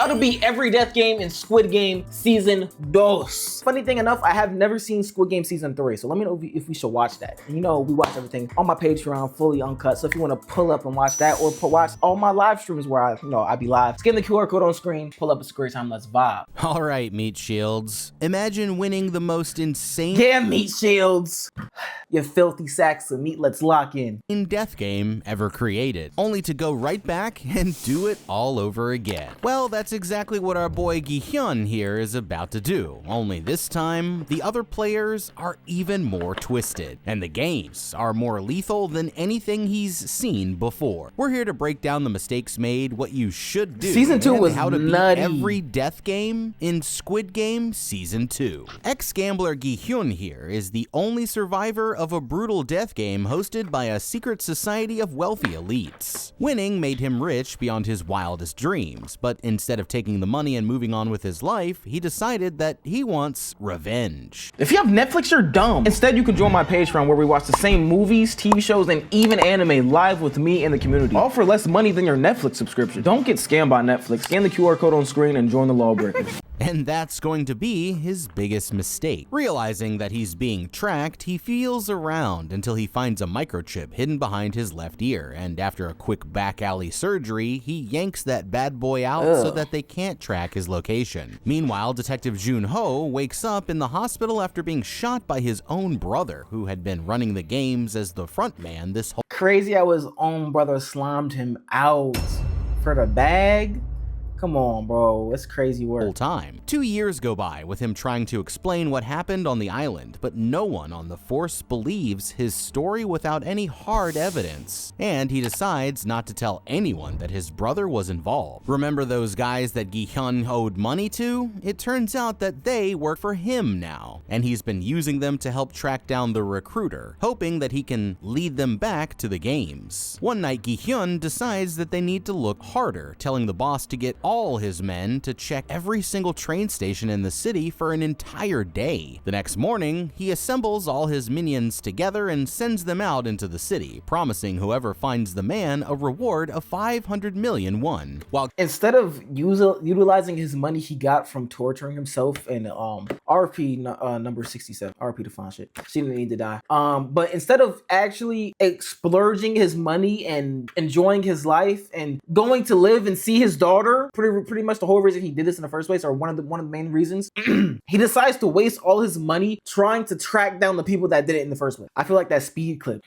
to beat every death game in Squid Game Season 2. Funny thing enough, I have never seen Squid Game Season 3, so let me know if we should watch that. And you know, we watch everything on my Patreon, fully uncut, so if you want to pull up and watch that, or watch all my live streams where I be live, scan the QR code on screen, pull up a Square Time, let's vibe. All right, Meat Shields. Imagine winning the most insane... Yeah, Meat Shields. You filthy sacks of meat, let's lock in. ...death game ever created, only to go right back and do it all over again. Well, that's exactly what our boy Gi-hyun here is about to do, only this time, the other players are even more twisted, and the games are more lethal than anything he's seen before. We're here to break down the mistakes made, what you should do, Season 2 was how to nutty. beat every death game in Squid Game Season 2. Ex-gambler Gi-hyun here is the only survivor of a brutal death game hosted by a secret society of wealthy elites. Winning made him rich beyond his wildest dreams, but instead of taking the money and moving on with his life, he decided that he wants revenge. If you have Netflix, you're dumb. Instead, you can join my Patreon where we watch the same movies, TV shows, and even anime live with me and the community, all for less money than your Netflix subscription. Don't get scammed by Netflix. Scan the QR code on screen and join the lawbreakers. And that's going to be his biggest mistake. Realizing that he's being tracked, he feels around until he finds a microchip hidden behind his left ear, and after a quick back alley surgery, he yanks that bad boy out so that they can't track his location. Meanwhile, Detective Jun-ho wakes up in the hospital after being shot by his own brother, who had been running the games as the front man this whole... Crazy how his own brother slimed him out for the bag? Come on, bro. It's crazy work. Time. 2 years go by with him trying to explain what happened on the island, but no one on the force believes his story without any hard evidence. And he decides not to tell anyone that his brother was involved. Remember those guys that Gi-hyun owed money to? It turns out that they work for him now, and he's been using them to help track down the recruiter, hoping that he can lead them back to the games. One night, Gi-hyun decides that they need to look harder, telling the boss to get all his men to check every single train station in the city for an entire day. The next morning, he assembles all his minions together and sends them out into the city, promising whoever finds the man a reward of 500 million won. While instead of utilizing his money he got from torturing himself in RP number 67, RP to find shit. She didn't need to die. But instead of actually splurging his money and enjoying his life and going to live and see his daughter, pretty much the whole reason he did this in the first place, or one of the main reasons, he decides to waste all his money trying to track down the people that did it in the first place. I feel like that speed clip.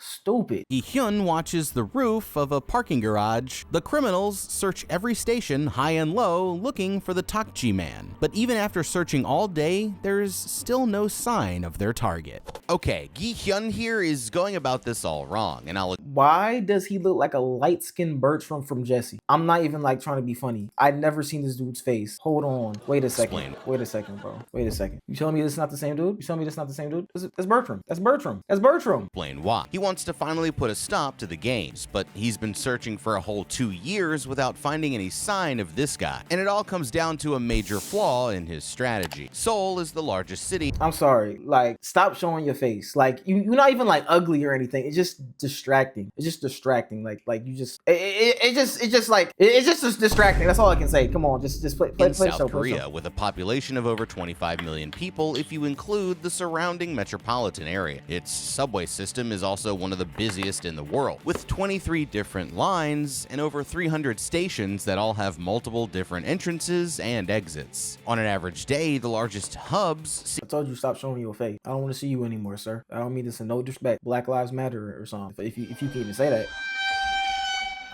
Stupid. Gi-hyun watches the roof of a parking garage. The criminals search every station, high and low, looking for the Takji man. But even after searching all day, there's still no sign of their target. Okay, Gi-hyun here is going about this all wrong, and why does he look like a light-skinned Bertram from Jesse? I'm not even like trying to be funny. I've never seen this dude's face. Hold on. Wait a second. Explain. Wait a second, bro. Wait a second. You telling me this is not the same dude? You telling me this is not the same dude? That's Bertram. That's Bertram. That's Bertram. Explain why. He wants to finally put a stop to the games, but he's been searching for a whole 2 years without finding any sign of this guy. And it all comes down to a major flaw in his strategy. Seoul is the largest city. I'm sorry. Like, stop showing your face. Like, you're not even like ugly or anything. It's just distracting. It's just distracting. Like you just, it's just distracting. That's all I can say. Come on, just play in South South Korea, with a population of over 25 million people if you include the surrounding metropolitan area. Its subway system is also one of the busiest in the world, with 23 different lines and over 300 stations that all have multiple different entrances and exits. On an average day, the largest hubs... I told you stop showing your face. I don't want to see you anymore, sir. I don't mean this in no disrespect. Black Lives Matter or something. If you can even say that.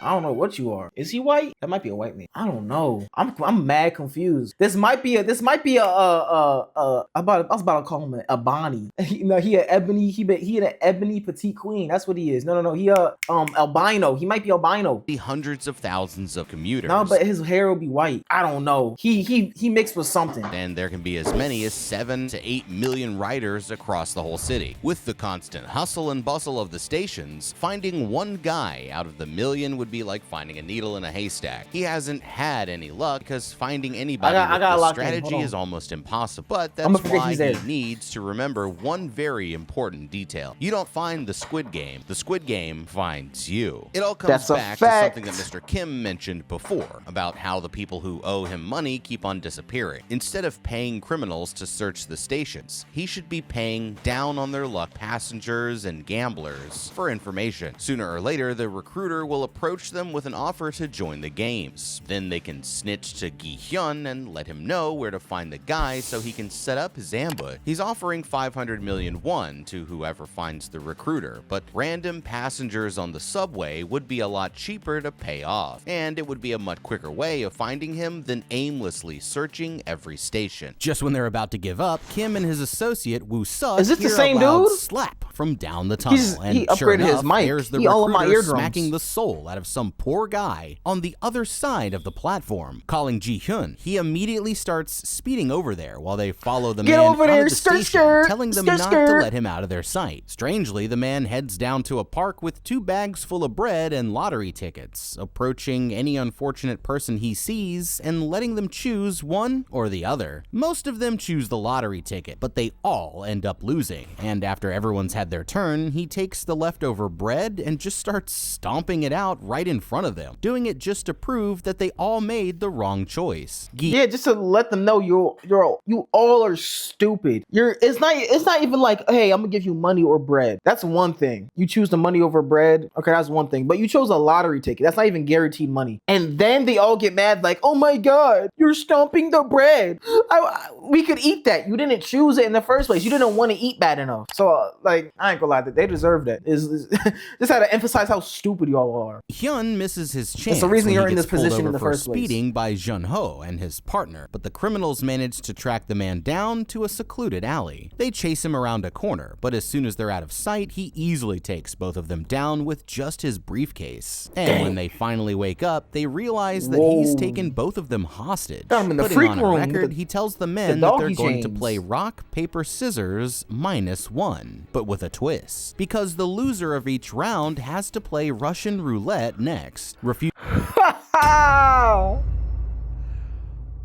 I don't know what you are. Is he white? That might be a white man. I don't know. I'm mad confused. This might be a I was about to call him a Bonnie. You know, he an ebony, he an ebony petite queen. That's what he is. No. He albino. He might be albino. The hundreds of thousands of commuters. No, but his hair will be white. I don't know. He mixed with something. And there can be as many as 7 to 8 million riders across the whole city. With the constant hustle and bustle of the stations, finding one guy out of the million would would be like finding a needle in a haystack. He hasn't had any luck because finding anybody I with got this locked in. strategy is almost impossible. But I'ma that's forget why he's he there. needs to remember one very important detail. You don't find the Squid Game. The Squid Game finds you. It all comes That's a back to fact. something that Mr. Kim mentioned before about how the people who owe him money keep on disappearing. Instead of paying criminals to search the stations, he should be paying down on their luck passengers and gamblers for information. Sooner or later, the recruiter will approach them with an offer to join the games. Then they can snitch to Gi Hyun and let him know where to find the guy so he can set up his ambush. He's offering 500 million won to whoever finds the recruiter, but random passengers on the subway would be a lot cheaper to pay off, and it would be a much quicker way of finding him than aimlessly searching every station. Just when they're about to give up, Kim and his associate Woo Suk Is this the hear a same loud dude? slap from down the tunnel, and he sure upgraded his enough, mic. there's the He all in my recruiter eardrums. smacking the soul out of some poor guy on the other side of the platform. Calling Ji Hyun, he immediately starts speeding over there while they follow the Get man over out there, of the skirt, station, skirt, telling them skirt, not to skirt. let him out of their sight. Strangely, the man heads down to a park with 2 bags full of bread and lottery tickets, approaching any unfortunate person he sees and letting them choose one or the other. Most of them choose the lottery ticket, but they all end up losing. And after everyone's had their turn, he takes the leftover bread and just starts stomping it out right in front of them, doing it just to prove that they all made the wrong choice. Yeah, just to let them know you all are stupid. It's not even like, hey, I'm gonna give you money or bread. That's one thing. You choose the money over bread. Okay, that's one thing. But you chose a lottery ticket. That's not even guaranteed money. And then they all get mad like, oh my god, you're stomping the bread. We could eat that. You didn't choose it in the first place. You didn't want to eat bad enough. So like, I ain't gonna lie, they deserve that. Just had to emphasize how stupid y'all are. Hyun misses his chance. It's the reason when he you're in gets this pulled position over in the for first place. speeding by Jun-ho and his partner, but the criminals manage to track the man down to a secluded alley. They chase him around a corner, but as soon as they're out of sight, he easily takes both of them down with just his briefcase. And when they finally wake up, they realize that he's taken both of them hostage. Got him in the Putting freak on a room record, with he tells the men that they're doggy going to chains. play rock, paper, scissors -1, but with a twist, because the loser of each round has to play Russian roulette next.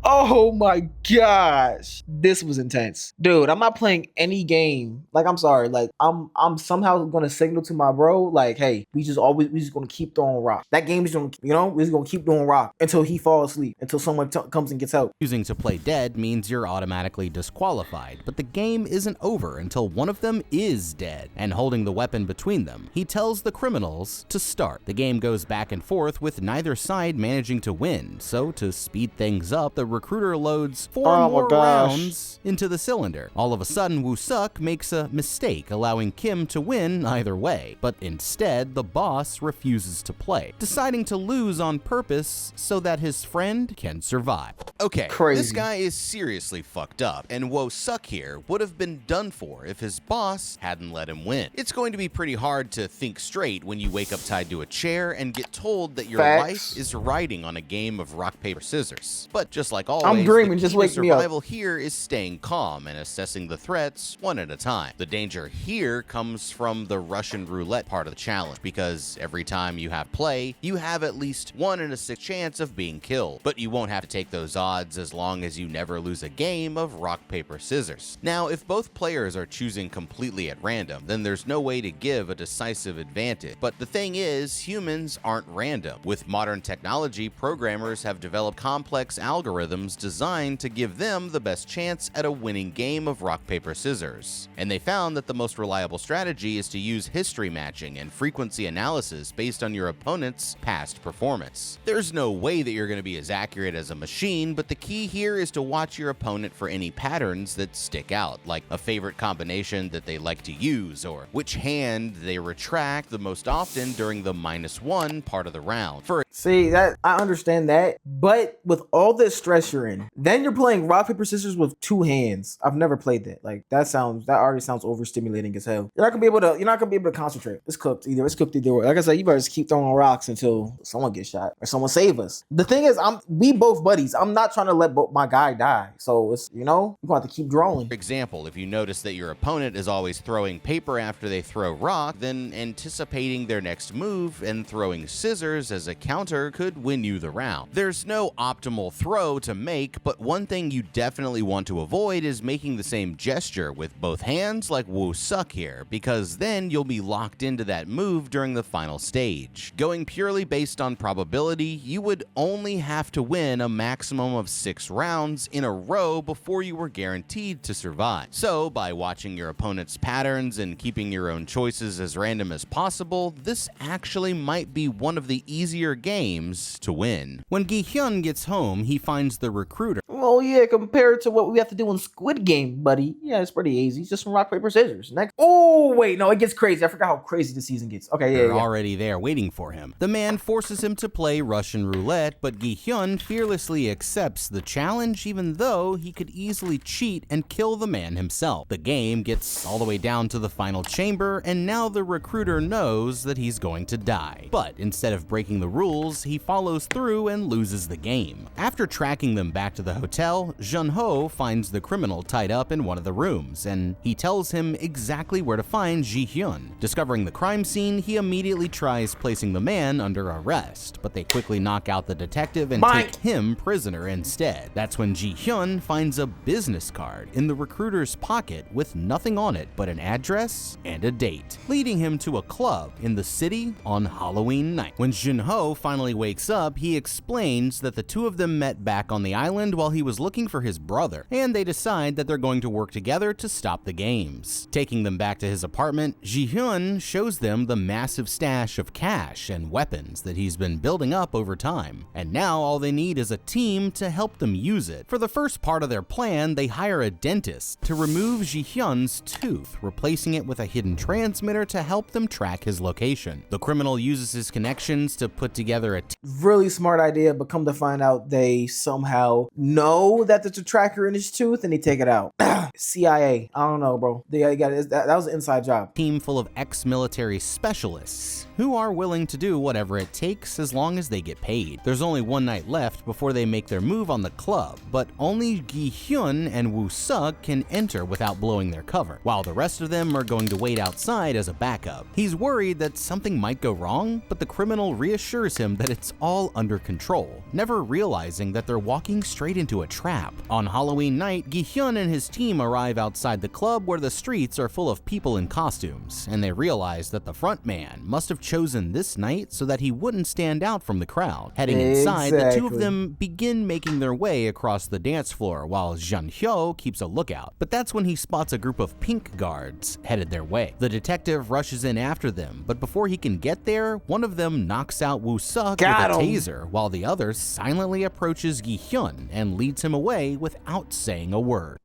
Oh my gosh, this was intense, dude. I'm not playing any game. Like, I'm sorry. Like, I'm somehow gonna signal to my bro, like, hey, we just gonna keep throwing rock. That game is gonna, we're just gonna keep doing rock until he falls asleep, until someone comes and gets help. Choosing to play dead means you're automatically disqualified, but the game isn't over until one of them is dead, and holding the weapon between them, he tells the criminals to start. The game goes back and forth with neither side managing to win, so to speed things up, the recruiter loads 4 more rounds into the cylinder. All of a sudden, Woo Suk makes a mistake, allowing Kim to win either way, but instead, the boss refuses to play, deciding to lose on purpose so that his friend can survive. Okay, Crazy. this guy is seriously fucked up, and Woo Suk here would have been done for if his boss hadn't let him win. It's going to be pretty hard to think straight when you wake up tied to a chair and get told that your life is riding on a game of rock, paper, scissors. But just like always, I'm dreaming, the key just to wake me up. survival here is staying calm and assessing the threats one at a time. The danger here comes from the Russian roulette part of the challenge, because every time you have play, you have at least 1 in a 6 chance of being killed. But you won't have to take those odds as long as you never lose a game of rock, paper, scissors. Now, if both players are choosing completely at random, then there's no way to give a decisive advantage. But the thing is, humans aren't random. With modern technology, programmers have developed complex algorithms designed to give them the best chance at a winning game of rock, paper, scissors. And they found that the most reliable strategy is to use history matching and frequency analysis based on your opponent's past performance. There's no way that you're going to be as accurate as a machine, but the key here is to watch your opponent for any patterns that stick out, like a favorite combination that they like to use, or which hand they retract the most often during the -1 part of the round. See, that I understand that, but with all this stress you're in. Then you're playing rock, paper, scissors with 2 hands. I've never played that. Like that already sounds overstimulating as hell. You're not gonna be able to concentrate. It's cooked either way. Like I said, you better just keep throwing rocks until someone gets shot or someone save us. The thing is, we both buddies. I'm not trying to let my guy die. So it's, we're gonna have to keep drawing. For example, if you notice that your opponent is always throwing paper after they throw rock, then anticipating their next move and throwing scissors as a counter could win you the round. There's no optimal throw to make, but one thing you definitely want to avoid is making the same gesture with both hands like Woo-Suk here, because then you'll be locked into that move during the final stage. Going purely based on probability, you would only have to win a maximum of 6 rounds in a row before you were guaranteed to survive. So, by watching your opponent's patterns and keeping your own choices as random as possible, this actually might be one of the easier games to win. When Gi-hyun gets home, he finds the recruiter. Oh yeah, compared to what we have to do in Squid Game, buddy. Yeah, it's pretty easy. It's just some rock, paper, scissors. Next. Oh wait, no, it gets crazy. I forgot how crazy the season gets. Okay, yeah. Already there waiting for him. The man forces him to play Russian roulette, but Gi-hyun fearlessly accepts the challenge even though he could easily cheat and kill the man himself. The game gets all the way down to the final chamber, and now the recruiter knows that he's going to die. But instead of breaking the rules, he follows through and loses the game. After tracking them back to the hotel, Jun-ho finds the criminal tied up in one of the rooms, and he tells him exactly where to find Gi-hyun. Discovering the crime scene, he immediately tries placing the man under arrest, but they quickly knock out the detective and take him prisoner instead. That's when Gi-hyun finds a business card in the recruiter's pocket with nothing on it but an address and a date, leading him to a club in the city on Halloween night. When Jun-ho finally wakes up, he explains that the two of them met back on the island while he was looking for his brother, and they decide that they're going to work together to stop the games. Taking them back to his apartment, Gi-hyun shows them the massive stash of cash and weapons that he's been building up over time, and now all they need is a team to help them use it. For the first part of their plan, they hire a dentist to remove Ji-hyun's tooth, replacing it with a hidden transmitter to help them track his location. The criminal uses his connections to put together a really smart idea, but come to find out they somehow know that there's a tracker in his tooth and they take it out. CIA. I don't know, bro. That was an inside job. Team full of ex-military specialists who are willing to do whatever it takes as long as they get paid. There's only one night left before they make their move on the club, but only Gi-hyun and Woo-Suk can enter without blowing their cover, while the rest of them are going to wait outside as a backup. He's worried that something might go wrong, but the criminal reassures him that it's all under control, never realizing that they're walking straight into a trap. On Halloween night, Gi-hyun and his team arrive outside the club where the streets are full of people in costumes, and they realize that the front man must have chosen this night so that he wouldn't stand out from the crowd. Heading inside, the two of them begin making their way across the dance floor while Jun-ho keeps a lookout, but that's when he spots a group of pink guards headed their way. The detective rushes in after them, but before he can get there, one of them knocks out Woo-Suk with a taser, while the other silently approaches Gi-hyun and leads him away without saying a word.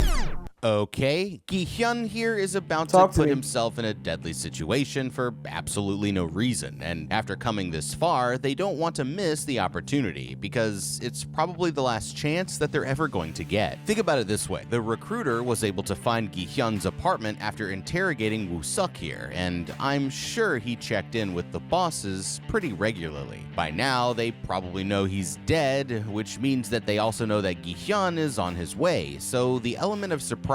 Okay, Gi-hyun here is about to put himself in a deadly situation for absolutely no reason, and after coming this far, they don't want to miss the opportunity because it's probably the last chance that they're ever going to get. Think about it this way, the recruiter was able to find Gi-hyun's apartment after interrogating Woo-Suk here, and I'm sure he checked in with the bosses pretty regularly. By now, they probably know he's dead, which means that they also know that Gi-hyun is on his way, so the element of surprise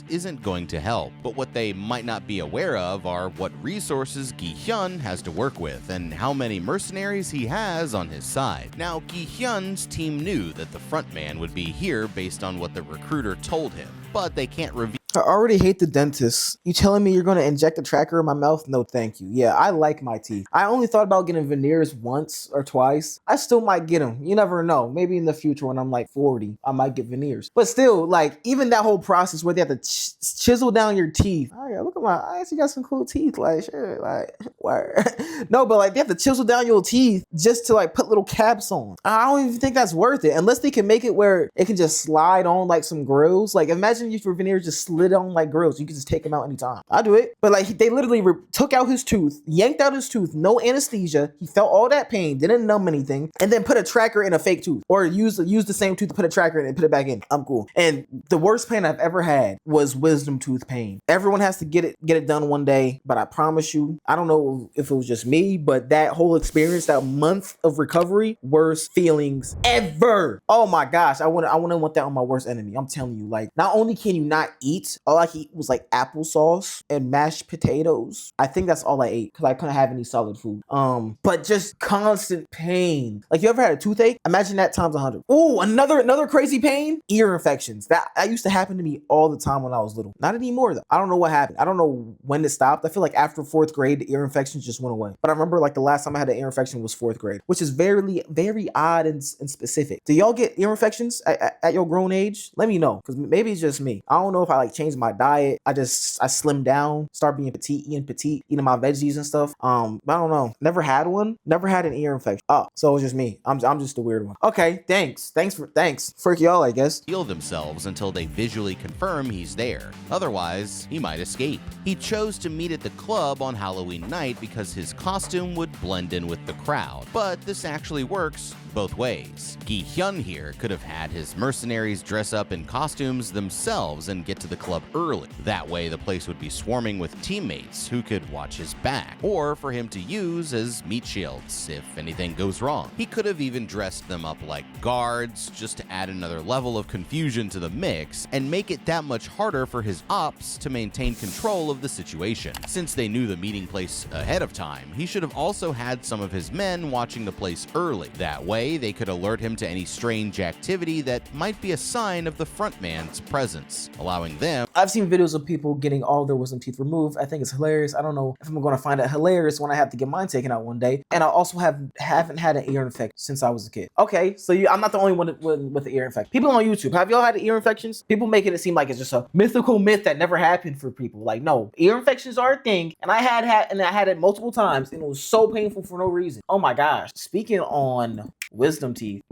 isn't going to help. But what they might not be aware of are what resources Gi-hyun has to work with and how many mercenaries he has on his side. Now, Gi-hyun's team knew that the front man would be here based on what the recruiter told him, but they can't reveal. I already hate the dentist. You telling me you're going to inject a tracker in my mouth? No, thank you. Yeah, I like my teeth. I only thought about getting veneers once or twice. I still might get them. You never know. Maybe in the future when I'm like 40, I might get veneers. But still, like, even that whole process where they have to chisel down your teeth. Oh yeah, look at I actually got some cool teeth. Like, sure, like, where? No, but like, they have to chisel down your teeth just to like put little caps on. I don't even think that's worth it. Unless they can make it where it can just slide on like some grills. Like, imagine if your veneers just slid lit on like grills. You can just take him out anytime. I do it. But like they literally took out his tooth, yanked out his tooth, no anesthesia. He felt all that pain, didn't numb anything, and then put a tracker in a fake tooth, or use the same tooth to put a tracker in and put it back in. I'm cool. And the worst pain I've ever had was wisdom tooth pain. Everyone has to get it done one day, but I promise you, I don't know if it was just me, but that whole experience, that month of recovery, worst feelings ever. Oh my gosh, I wouldn't want that on my worst enemy. I'm telling you, like, not only can you not eat, all I could eat was like applesauce and mashed potatoes. I think that's all I ate because I couldn't have any solid food. But just constant pain. Like, you ever had a toothache? Imagine that times 100. Ooh, another crazy pain. Ear infections. That used to happen to me all the time when I was little. Not anymore though. I don't know what happened. I don't know when it stopped. I feel like after 4th grade, the ear infections just went away. But I remember like the last time I had an ear infection was 4th grade, which is very, very odd and specific. Do y'all get ear infections at your grown age? Let me know, because maybe it's just me. I don't know if I like changed my diet. I slimmed down, start being petite, eating my veggies and stuff. But I don't know. Never had one. Never had an ear infection. Oh, so it's just me. I'm just a weird one. Okay, thanks for y'all, I guess. Heal themselves until they visually confirm he's there. Otherwise, he might escape. He chose to meet at the club on Halloween night because his costume would blend in with the crowd. But this actually works both ways. Gi-hyun here could have had his mercenaries dress up in costumes themselves and get to the club early. That way the place would be swarming with teammates who could watch his back, or for him to use as meat shields if anything goes wrong. He could have even dressed them up like guards just to add another level of confusion to the mix and make it that much harder for his ops to maintain control of the situation. Since they knew the meeting place ahead of time, he should have also had some of his men watching the place early. That way they could alert him to any strange activity that might be a sign of the frontman's presence, allowing them. I've seen videos of people getting all their wisdom teeth removed. I think it's hilarious. I don't know if I'm going to find it hilarious when I have to get mine taken out one day. And I also haven't had an ear infection since I was a kid. Okay, so I'm not the only one with the ear infection. People on YouTube, have y'all had ear infections? People making it seem like it's just a mythical myth that never happened for people. Like, no, ear infections are a thing, and I had it multiple times, and it was so painful for no reason. Oh my gosh. Speaking on wisdom teeth.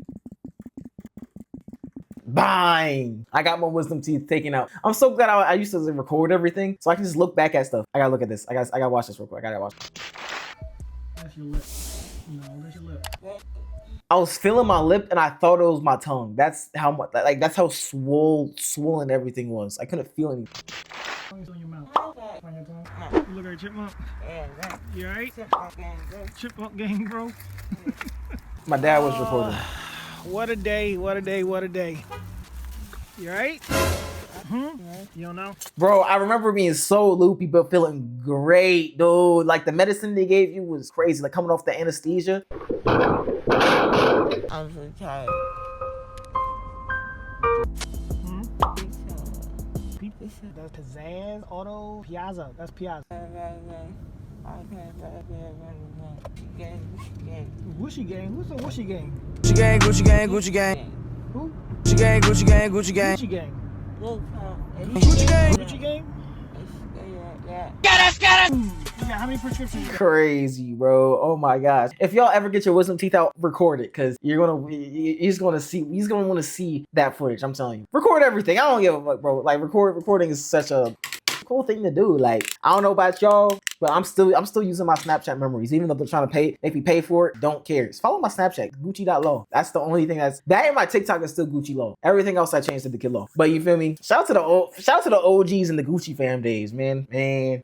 Bang! I got my wisdom teeth taken out. I'm so glad I used to record everything, so I can just look back at stuff. I gotta look at this. I gotta watch this real quick. I gotta watch. That's your lip. No, that's your lip. I was feeling my lip and I thought it was my tongue. That's how much, like, that's how swollen everything was. I couldn't feel anything. Tongue's on your mouth. On your tongue. You look like a chipmunk. You alright? Chipmunk gang, bro. My dad was recording. What a day, what a day, what a day. You alright? You don't know? Bro, I remember being so loopy but feeling great, dude. Like, the medicine they gave you was crazy. Like, coming off the anesthesia. I'm so tired. That's Pizzazz, Auto, Piazza. That's Piazza. Whooshy gang? Who's the Whooshy gang? Gucci gang, Gucci gang, Gucci gang. Who? Gucci gang, Gucci gang, Gucci gang. Gucci gang. Gucci gang. Gucci gang? Get us! You got how many prescriptions you got? Crazy, bro. Oh my gosh. If y'all ever get your wisdom teeth out, record it, because he's gonna want to see that footage. I'm telling you. Record everything. I don't give a fuck, bro. Like, recording is such a cool thing to do. Like, I don't know about y'all, but I'm still using my Snapchat memories, even though they're trying to make me pay for it. Don't care. Just follow my Snapchat, Gucci.law. That's the only thing that and my TikTok is still Gucci Law. Everything else I changed to TheKidLaw. But you feel me? Shout out to the OGs and the Gucci fam days, man.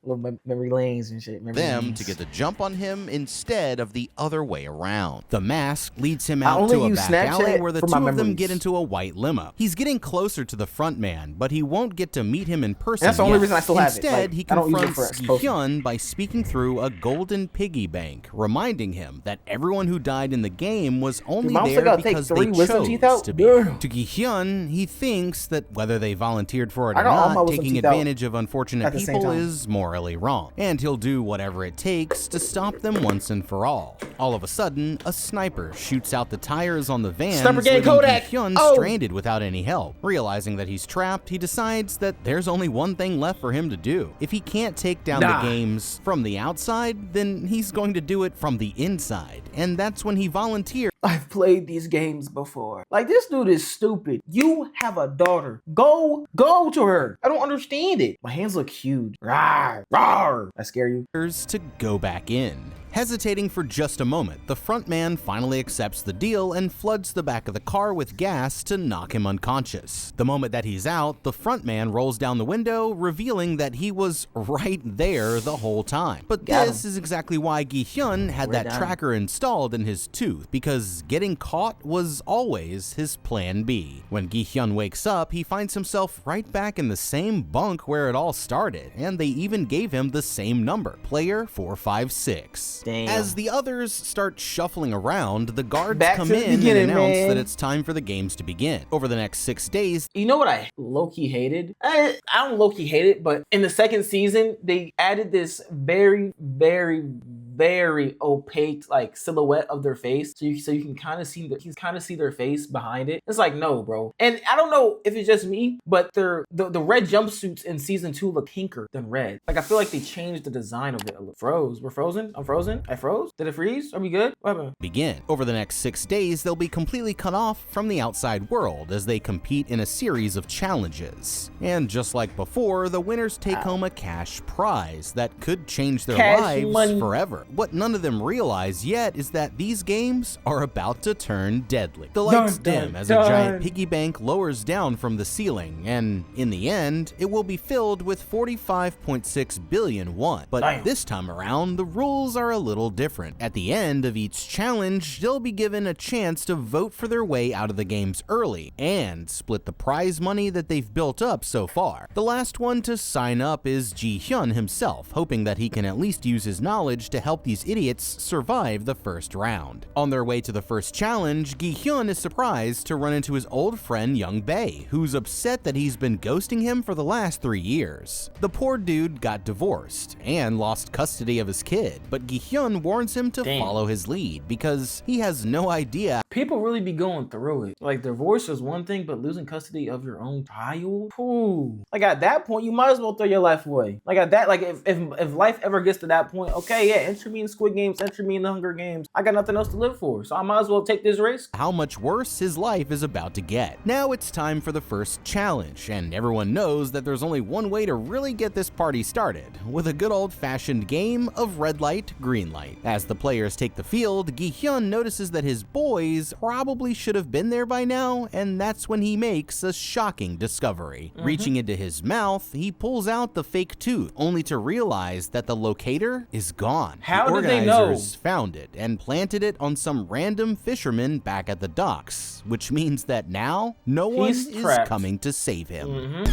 Little memory lanes and shit. To get the jump on him instead of the other way around. The mask leads him out to a back alley where the two of them get into a white limo. He's getting closer to the front man, but he won't get to meet him in person. And that's the only reason I still have it. Instead, Like, he I don't use it confronts for Gi-hyun by speaking through a golden piggy bank, reminding him that everyone who died in the game was only there because they chose to be. To Gi-hyun, he thinks that whether they volunteered for it or not, taking advantage of unfortunate people is morally wrong, and he'll do whatever it takes to stop them once and for all. All of a sudden, a sniper shoots out the tires on the van, leaving Gi-hyun stranded without any help. Realizing that he's trapped, he decides that there's only one thing left for him to do. If he can't take down the games from the outside, then he's going to do it from the inside. And that's when he volunteers. I've played these games before. Like, this dude is stupid. You have a daughter. Go to her. I don't understand it. My hands look huge. Rawr, rawr. I scare you? To go back in. Hesitating for just a moment, the front man finally accepts the deal and floods the back of the car with gas to knock him unconscious. The moment that he's out, the front man rolls down the window, revealing that he was right there the whole time. But this is exactly why Gi-hyun had that tracker installed in his tooth, because getting caught was always his plan B. When Gi-hyun wakes up, he finds himself right back in the same bunk where it all started, and they even gave him the same number, player 456. Damn. As the others start shuffling around, the guards Back come to the in and beginning, announce man. that it's time for the games to begin. Over the next 6 days, You know what I low-key hated? I don't low-key hate it, but in the second season, they added this very, very, very opaque like silhouette of their face, so you can kind of see their face behind it. It's like, no, bro. And I don't know if it's just me, but the red jumpsuits in season 2 look pinker than red. Like, I feel like they changed the design of it. Froze. We're frozen. I'm frozen. I froze. Did it freeze? Are we good? What happened? begin. Over the next 6 days, they'll be completely cut off from the outside world as they compete in a series of challenges. And just like before, the winners take home a cash prize that could change their Cash lives money. forever. What none of them realize yet is that these games are about to turn deadly. The lights dim as a giant piggy bank lowers down from the ceiling, and in the end, it will be filled with 45.6 billion won. But this time around, the rules are a little different. At the end of each challenge, they'll be given a chance to vote for their way out of the games early and split the prize money that they've built up so far. The last one to sign up is Ji-hyun himself, hoping that he can at least use his knowledge to help these idiots survive the first round. On their way to the first challenge, Gi-hyun is surprised to run into his old friend Young Bae, who's upset that he's been ghosting him for the last 3 years. The poor dude got divorced and lost custody of his kid, but Gi-hyun warns him to follow his lead because he has no idea. People really be going through it. Like, divorce is one thing, but losing custody of your own child? Ooh. Like, at that point, you might as well throw your life away. Like, at that, like, if life ever gets to that point, okay, yeah, enter me in Squid Games, enter me in the Hunger Games. I got nothing else to live for, so I might as well take this risk. How much worse his life is about to get. Now it's time for the first challenge, and everyone knows that there's only one way to really get this party started, with a good old-fashioned game of red light, green light. As the players take the field, Gi-hyun notices that his boys probably should have been there by now, and that's when he makes a shocking discovery. Reaching into his mouth, he pulls out the fake tooth, only to realize that the locator is gone. How the did they know? organizers found it and planted it on some random fisherman back at the docks, which means that now no one He's is trapped. coming to save him.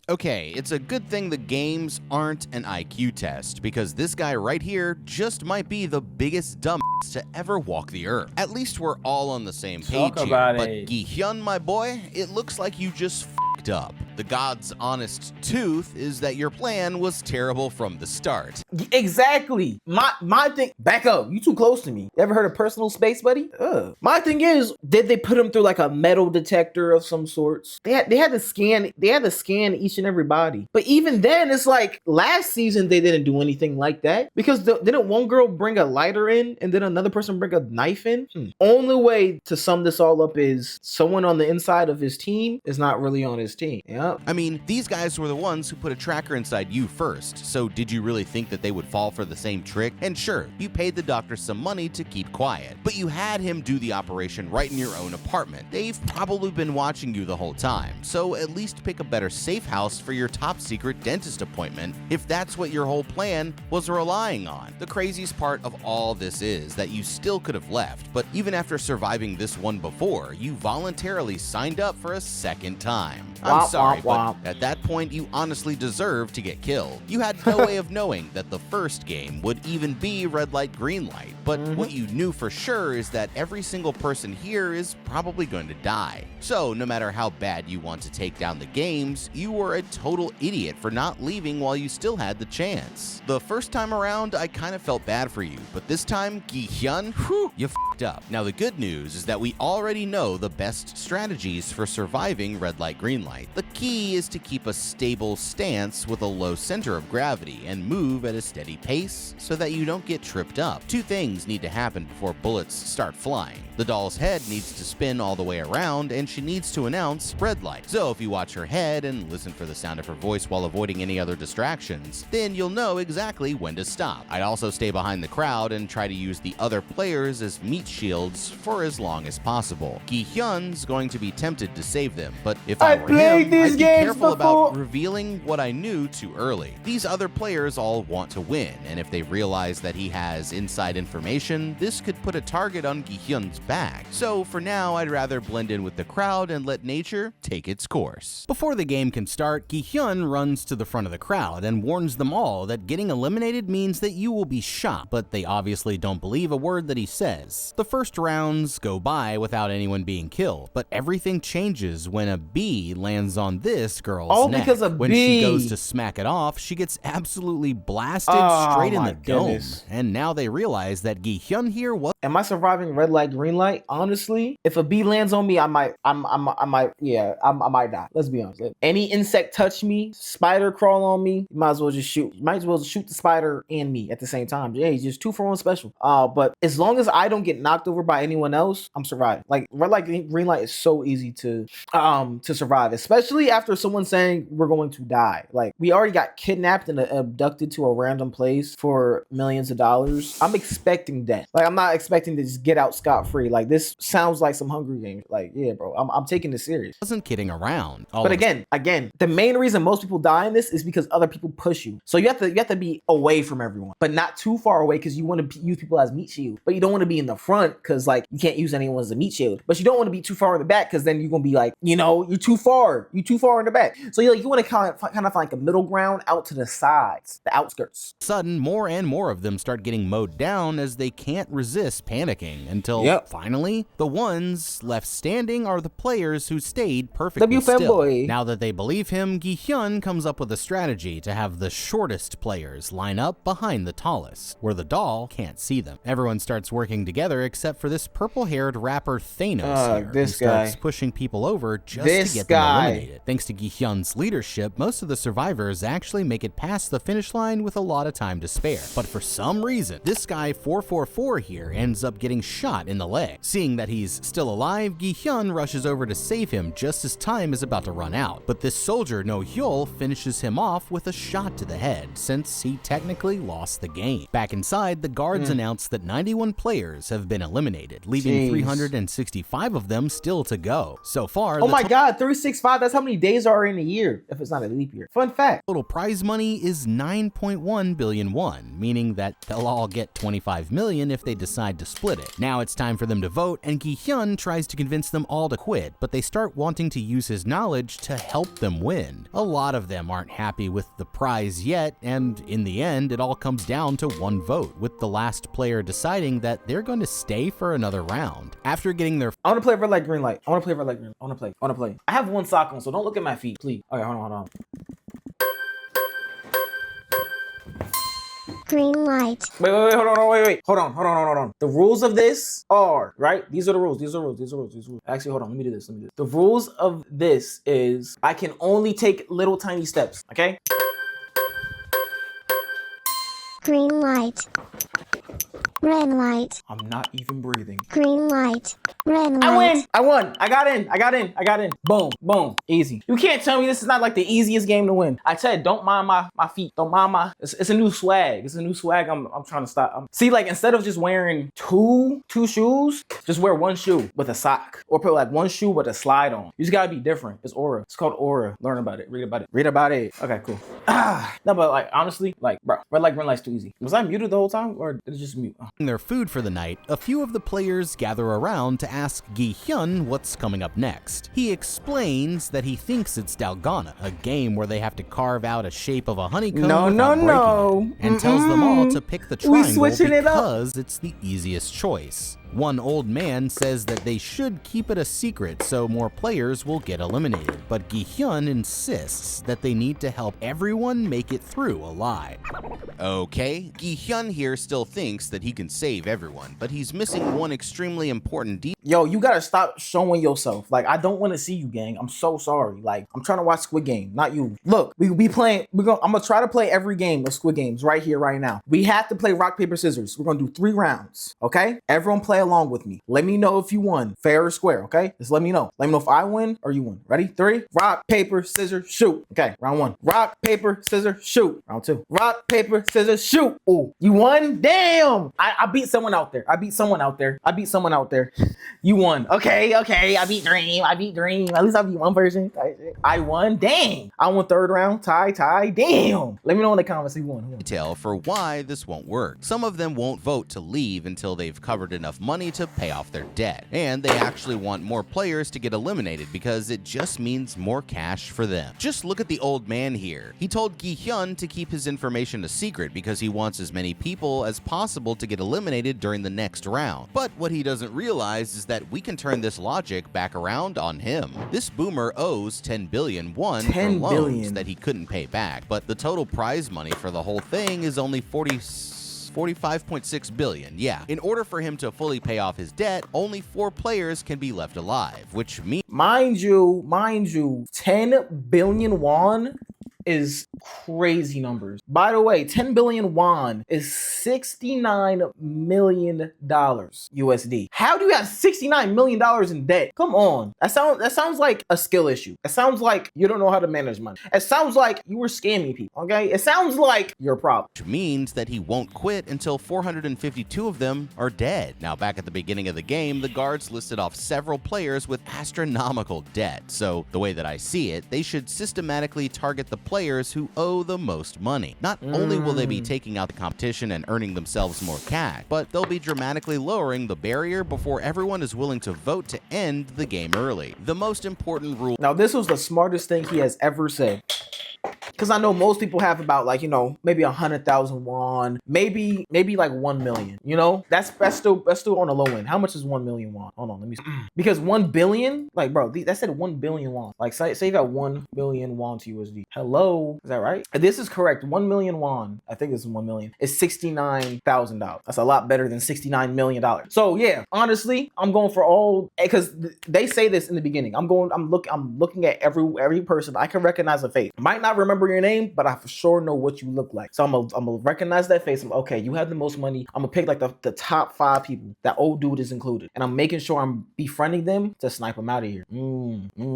Okay, it's a good thing the games aren't an IQ test, because this guy right here just might be the biggest dumbass to ever walk the earth. At least we're all on the same page Talk here, about but it. Gi-hyun, my boy, it looks like you just f***ed up. The god's honest truth is that your plan was terrible from the start. Exactly. My thing. Back up. You too close to me. Ever heard of personal space, buddy? My thing is, did they put him through like a metal detector of some sorts? They had to scan. They had to scan each and every body. But even then, it's like last season they didn't do anything like that, because didn't one girl bring a lighter in and then another person bring a knife in? Only way to sum this all up is someone on the inside of his team is not really on his team. Yep. I mean, these guys were the ones who put a tracker inside you first, so did you really think that they would fall for the same trick? And sure, you paid the doctor some money to keep quiet, but you had him do the operation right in your own apartment. They've probably been watching you the whole time, so at least pick a better safe house for your top secret dentist appointment if that's what your whole plan was relying on. The craziest part of all this is that you still could have left, but even after surviving this one before, you voluntarily signed up for a second time. I'm sorry, but at that point, you honestly deserve to get killed. You had no way of knowing that the first game would even be red light, green light, but what you knew for sure is that every single person here is probably going to die. So no matter how bad you want to take down the games, you were a total idiot for not leaving while you still had the chance. The first time around, I kind of felt bad for you, but this time, Gi-hyun, whew, you f***ed up. Now the good news is that we already know the best strategies for surviving red light, green light. The key key is to keep a stable stance with a low center of gravity and move at a steady pace so that you don't get tripped up. Two things need to happen before bullets start flying. The doll's head needs to spin all the way around, and she needs to announce red light. So if you watch her head and listen for the sound of her voice while avoiding any other distractions, then you'll know exactly when to stop. I'd also stay behind the crowd and try to use the other players as meat shields for as long as possible. Gi-hyun's going to be tempted to save them, but if I were him, I'd be careful about revealing what I knew too early. These other players all want to win, and if they realize that he has inside information, this could put a target on Gi-hyun's back. So for now, I'd rather blend in with the crowd and let nature take its course. Before the game can start, Gi-hyun runs to the front of the crowd and warns them all that getting eliminated means that you will be shot, but they obviously don't believe a word that he says. The first rounds go by without anyone being killed, but everything changes when a bee lands on this girl's neck. Because of when bee. she goes to smack it off, she gets absolutely blasted straight in the dome. And now they realize that Gi-hyun here was. Am I surviving red light, green light? Honestly, if a bee lands on me, I might die. Let's be honest. If any insect touch me, spider crawl on me, you might as well just shoot. You might as well shoot the spider and me at the same time. Yeah, he's just 2 for 1 special. But as long as I don't get knocked over by anyone else, I'm surviving. Like red light, green light is so easy to survive, especially after someone saying we're going to die. Like we already got kidnapped and abducted to a random place for millions of dollars. I'm expecting death. Like I'm not expecting to just get out scot-free. Like this sounds like some Hunger Games. Like yeah, bro, I'm taking this serious. Wasn't kidding around. But again, the main reason most people die in this is because other people push you. So you have to be away from everyone, but not too far away because you want to use people as meat shield. But you don't want to be in the front because like you can't use anyone as a meat shield. But you don't want to be too far in the back because then you're gonna be like, you know, you're too far in the back. So you want to kind of find like a middle ground out to the sides, the outskirts. Sudden, more and more of them start getting mowed down as they can't resist panicking until finally the ones left standing are the players who stayed perfectly still. Now that they believe him, Gi-hyun comes up with a strategy to have the shortest players line up behind the tallest, where the doll can't see them. Everyone starts working together except for this purple-haired rapper Thanos here, who starts pushing people over just to get them eliminated. Thanks to Gi-hyun's leadership, most of the survivors actually make it past the finish line with a lot of time to spare. But for some reason, this guy 444 here ends up getting shot in the leg. Seeing that he's still alive, Gi-hyun rushes over to save him just as time is about to run out. But this soldier, No Hyul, finishes him off with a shot to the head, since he technically lost the game. Back inside, the guards announce that 91 players have been eliminated, leaving 365 of them still to go. So far, oh my god, 365, that's how many days are in a year, if it's not a leap year. Fun fact. Total prize money is 9.1 billion won, meaning that they'll all get 25 million if they decide to split it. Now it's time for them to vote, and Gi-hyun tries to convince them all to quit, but they start wanting to use his knowledge to help them win. A lot of them aren't happy with the prize yet, and in the end, it all comes down to one vote, with the last player deciding that they're going to stay for another round. After getting their— I want to play red light, green light. I want to play red light, green light. I want to play. I have one sock on, so don't look at my feet, please. Okay, hold on. Green light. Wait, hold on. The rules of this are, right? These are the rules. Actually, hold on, let me do this. The rules of this is I can only take little tiny steps, okay? Green light. Red light. I'm not even breathing. Green light. Red light. I won. I got in. Boom. Easy. You can't tell me this is not like the easiest game to win. I said, don't mind my feet. Don't mind my, it's a new swag. I'm trying to stop. See, like instead of just wearing two shoes, just wear one shoe with a sock. Or put like one shoe with a slide on. You just gotta be different. It's aura. It's called aura. Learn about it. Read about it. Okay, cool. No, but like honestly, like bro, red light, green light's too easy. Was I muted the whole time or did it just mute? Their food for the night, a few of the players gather around to ask Gi-hyun what's coming up next. He explains that he thinks it's Dalgona, a game where they have to carve out a shape of a honeycomb without breaking it, and tells them all to pick the triangle because it's the easiest choice. One old man says that they should keep it a secret so more players will get eliminated, but Gi-hyun insists that they need to help everyone make it through alive. Okay, Gi-hyun here still thinks that he can save everyone, but he's missing one extremely important detail. Yo, you gotta stop showing yourself. Like, I don't want to see you, gang. I'm so sorry. Like, I'm trying to watch Squid Game, not you. Look, we be playing. I'm gonna try to play every game of Squid Games right here, right now. We have to play rock, paper, scissors. We're gonna do 3 rounds, okay? Everyone play along with me. Let me know if you won, fair or square, okay? Just let me know. Let me know if I win or you win. Ready? 3. Rock, paper, scissors, shoot. Okay, round 1. Rock, paper, scissors, shoot. Round 2. Rock, paper, scissors, shoot. Ooh, you won? Damn! I beat someone out there. I beat someone out there. You won. Okay. I beat Dream. At least I beat one person. I won. Dang. I won 3rd round. Tie. Damn. Let me know in the comments who won. Detail for why this won't work. Some of them won't vote to leave until they've covered enough money to pay off their debt. And they actually want more players to get eliminated because it just means more cash for them. Just look at the old man here. He told Gi-hyun to keep his information a secret because he wants as many people as possible to get eliminated during the next round. But what he doesn't realize is that we can turn this logic back around on him. This boomer owes 10 billion won for loans that he couldn't pay back, but the total prize money for the whole thing is only 45.6 billion. Yeah, in order for him to fully pay off his debt, only 4 players can be left alive, which means, mind you, 10 billion won is crazy numbers. By the way, 10 billion won is $69 million USD. How do you have $69 million in debt? Come on. That sounds like a skill issue. It sounds like you don't know how to manage money. It sounds like you were scamming people, okay? It sounds like you're a problem. which means that he won't quit until 452 of them are dead. Now, back at the beginning of the game, the guards listed off several players with astronomical debt. So the way that I see it, they should systematically target the players who owe the most money. Not only will they be taking out the competition and earning themselves more cash, but they'll be dramatically lowering the barrier before everyone is willing to vote to end the game early. The most important rule. Now, this was the smartest thing he has ever said. Because I know most people have about, like, you know, maybe 100,000 won, maybe like 1 million. You know, that's still on the low end. How much is 1 million won? Hold on, let me see. Because 1 billion, like, bro, that said 1 billion won. Like, say you got 1 billion won to USD. Hello, is that right? This is correct. 1 million won. I think it's 1 million. It's $69,000. That's a lot better than $69 million. So yeah, honestly, I'm going for all, because they say this in the beginning. I'm looking at every person. I can recognize a face. Might not remember your name, but I for sure know what you look like. So I'm gonna recognize that face. Okay, you have the most money. I'm gonna pick like the top 5 people. That old dude is included, and I'm making sure I'm befriending them to snipe them out of here.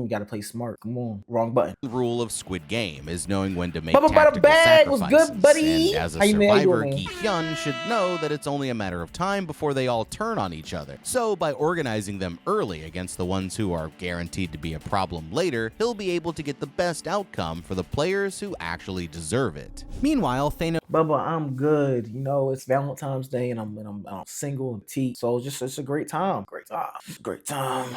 Gotta play smart. Come on, wrong button. The rule of Squid Game is knowing when to make Bubba tactical bag was sacrifices. good, buddy. And as a How you mad, survivor, man? Gi-hyun should know that it's only a matter of time before they all turn on each other. So by organizing them early against the ones who are guaranteed to be a problem later, he'll be able to get the best outcome for the players who actually deserve it. Meanwhile, Thanos Bubba, I'm good. You know, it's Valentine's Day, and I'm single and T. So it's a great time. Great time.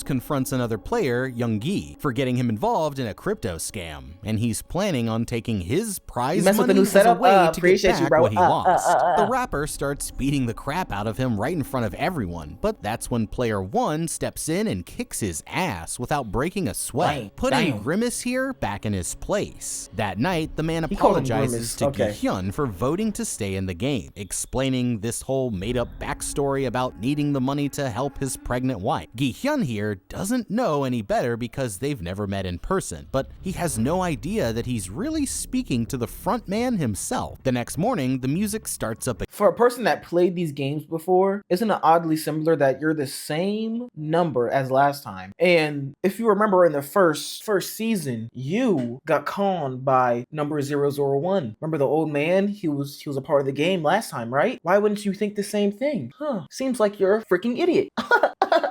confronts another player, Young-gi, for getting him involved in a crypto scam, and he's planning on taking his prize mess with the money new as a setup? way to get Appreciate you, back bro. what he lost. The rapper starts beating the crap out of him right in front of everyone, but that's when player 1 steps in and kicks his ass without breaking a sweat, putting Grimace here back in his place. That night, the man apologizes to Gi-hyun for voting to stay in the game, explaining this whole made-up backstory about needing the money to help his pregnant wife. Gi-hyun here doesn't know any better because they've never met in person, but he has no idea that he's really speaking to the front man himself. The next morning, the music starts up again. For a person that played these games before, isn't it oddly similar that you're the same number as last time? And if you remember in the first season, you got conned by number 001. Remember the old man? He was a part of the game last time, right? Why wouldn't you think the same thing? Seems like you're a freaking idiot.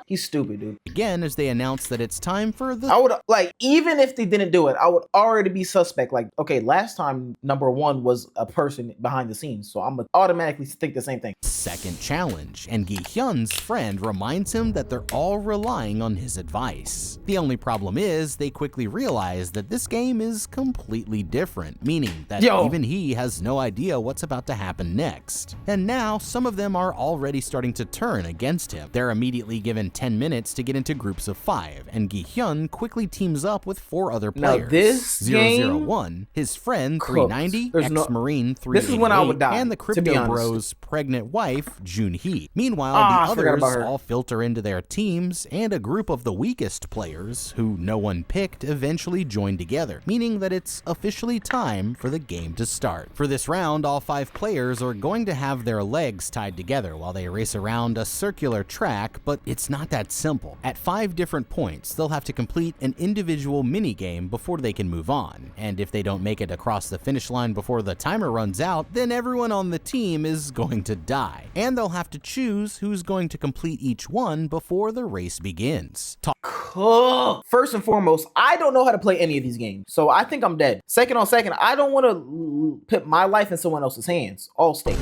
He's stupid, dude. Again, as they announce that it's time for the I would like, even if they didn't do it, I would already be suspect. Like, okay, last time number one was a person behind the scenes, so I'm gonna automatically think the same thing. second challenge, and Gi-hyun's friend reminds him that they're all relying on his advice. The only problem is they quickly realize that this game is completely different, meaning that even he has no idea what's about to happen next. And now some of them are already starting to turn against him. They're immediately given 10 minutes to get into groups of 5, and Gi-hyun quickly teams up with 4 other players. Now this 001, his friend 390, ex-Marine 388, this is when I would die, and the to be Crypto honest. Bros' pregnant wife, Junhee. Meanwhile, the others all filter into their teams, and a group of the weakest players, who no one picked, eventually join together, meaning that it's officially time for the game to start. For this round, all 5 players are going to have their legs tied together while they race around a circular track, but it's not that simple. At 5 different points, they'll have to complete an individual minigame before they can move on, and if they don't make it across the finish line before the timer runs out, then everyone on the team is going to die, and they'll have to choose who's going to complete each one before the race begins. Cool. First and foremost, I don't know how to play any of these games, so I think I'm dead. Second, I don't want to put my life in someone else's hands. All state.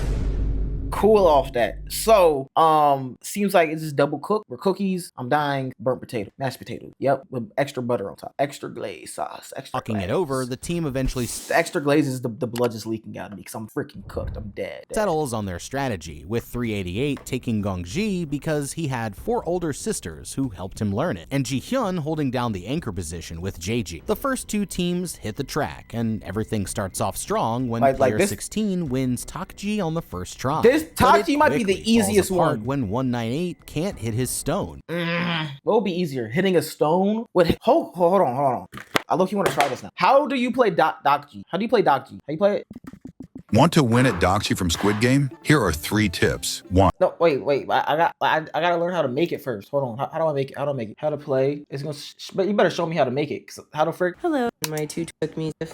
Cool off that. So, seems like it's just double cooked. We're cookies. I'm dying. Burnt potato. Mashed potato. Yep. With extra butter on top. Extra glaze sauce. Extra Talking it over, the team eventually the extra glaze is the blood just leaking out of me because I'm freaking cooked. I'm dead. settles on their strategy, with 388 taking Gongji because he had 4 older sisters who helped him learn it, and Ji-hyun holding down the anchor position with JG. The first 2 teams hit the track, and everything starts off strong when player 16 wins Takji on the first try. This Takji might be the easiest one. When 198 can't hit his stone. What would be easier? Hitting a stone? Hold on. I look, you want to try this now. How do you play Dokji? How do you play Dokji? How you play it? Want to win at Dokji from Squid Game? Here are 3 tips. 1. No, wait. I gotta learn how to make it first. Hold on. How do I make it? How do I make it? How to play? It's gonna. But you better show me how to make it. How to frick? Hello. My 2 took me to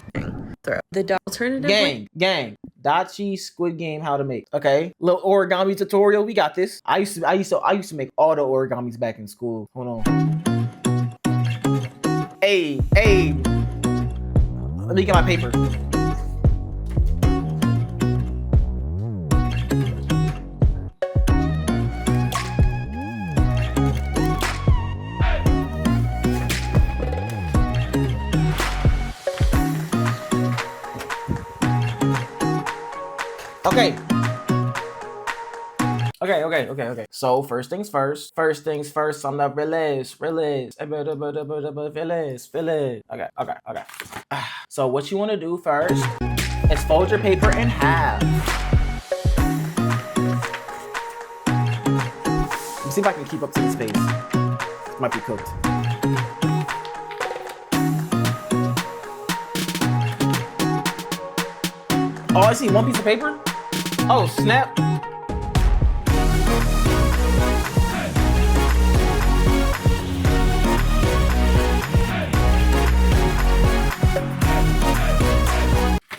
throw the alternative. Gang. Dachi Squid Game how to make. Okay. Little origami tutorial. We got this. I used to make all the origamis back in school. Hold on. Hey. Let me get my paper. Okay. So first things first. I'm the release. Okay. So what you want to do first is fold your paper in half. Let me see if I can keep up to this pace. This might be cooked. Oh, I see 1 piece of paper. Oh, snap.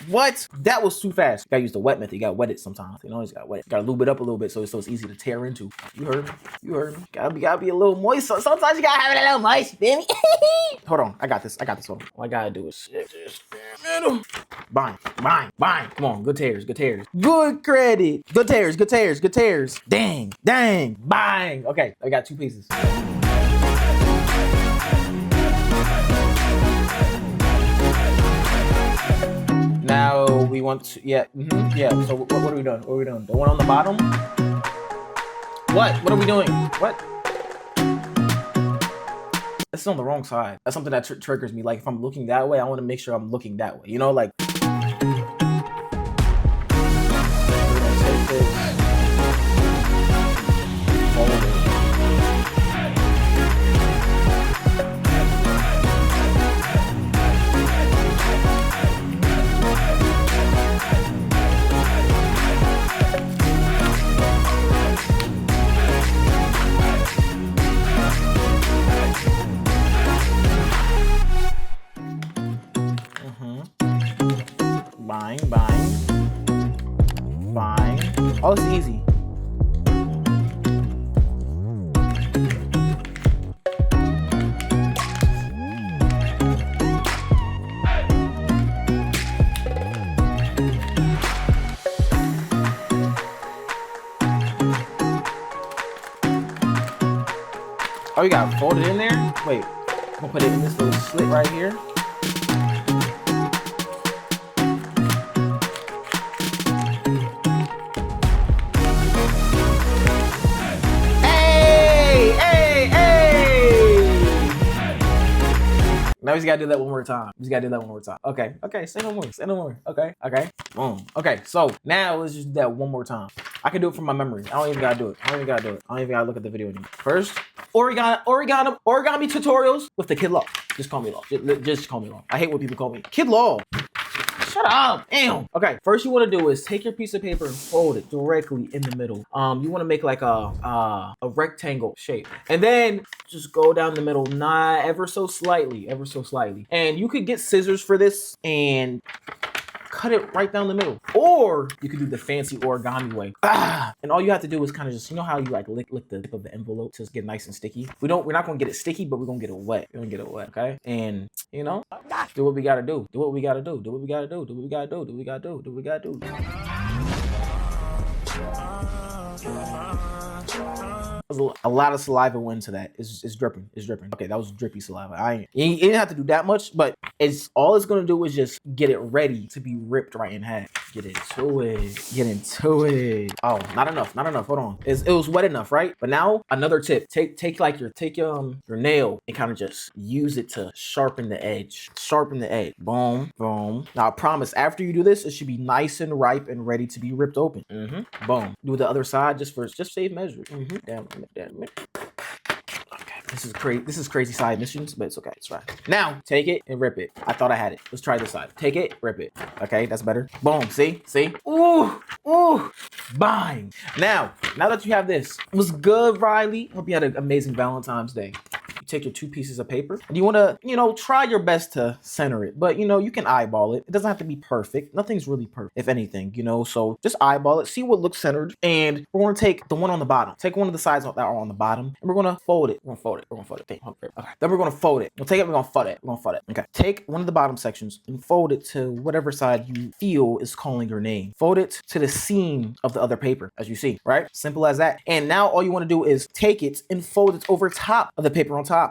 What? That was too fast. You gotta use the wet method. You gotta wet it sometimes. You know, you gotta wet it. You gotta lube it up a little bit so it's easy to tear into. You heard me. Gotta be a little moist. So sometimes you gotta have it a little moist, baby. Hold on. I got this. Hold on. All I gotta do is shift this middle. Bang. Come on. Good tears. Good credit. Good tears. Dang. Bang. Okay. I got 2 pieces. Now we want to, yeah. So what are we doing? The one on the bottom? What are we doing? What? That's on the wrong side. That's something that triggers me. Like if I'm looking that way, I want to make sure I'm looking that way. You know, like. We're gonna take this. Fold it. Bang. Oh, it's easy. Oh, you got folded in there? Wait, I'm gonna put it in this little slit right here. Hey, hey, hey! Now we just gotta do that one more time. We just gotta do that one more time. Okay, okay, say no more, say no more. Okay, okay, boom. Okay, so now let's just do that one more time. I can do it from my memory. I don't even gotta do it. I don't even gotta do it. I don't even gotta look at the video anymore. First, origami tutorials with TheKidLaw. Just call me Law. Just call me Law. I hate when people call me KidLaw. Shut up, damn. Okay, first you want to do is take your piece of paper and fold it directly in the middle. You want to make like a rectangle shape, and then just go down the middle, not ever so slightly, And you could get scissors for this and cut it right down the middle, or you could do the fancy origami way. And all you have to do is kind of just, you know how you like lick the tip of the envelope to get nice and sticky. We're not gonna get it sticky, but we're gonna get it wet. We're gonna get it wet, okay? And you know, do what we gotta do. Do what we gotta do. Do what we gotta do. Do what we gotta do. Do what we gotta do. Do what we gotta do. A lot of saliva went into that. It's dripping. It's dripping. Okay, that was drippy saliva. You didn't have to do that much, but all it's gonna do is just get it ready to be ripped right in half. Get into it. Get into it. Oh, not enough. Not enough. Hold on. It was wet enough, right? But now another tip. Take your nail and kind of just use it to sharpen the edge. Sharpen the edge. Boom, boom. Now I promise, after you do this, it should be nice and ripe and ready to be ripped open. Boom. Do the other side just save measure. Damn it. Okay, this is crazy side missions, but it's okay. It's fine. Now take it and rip it. I thought I had it. Let's try this side. Take it, rip it. Okay, that's better. Boom. See? Ooh. Bang. Now that you have this, it was good, Riley. Hope you had an amazing Valentine's Day. Take your two pieces of paper and you want to, try your best to center it, but you can eyeball it. It doesn't have to be perfect. Nothing's really perfect, if anything, so just eyeball it, see what looks centered, and we're going to take the one on the bottom. Take one of the sides that are on the bottom, and we're going to fold it. We're going to fold it. Okay. Then we're going to fold it. We'll take it. We're going to fold it. Okay. Take one of the bottom sections and fold it to whatever side you feel is calling your name. Fold it to the seam of the other paper, as you see, right? Simple as that. And now all you want to do is take it and fold it over top of the paper on top.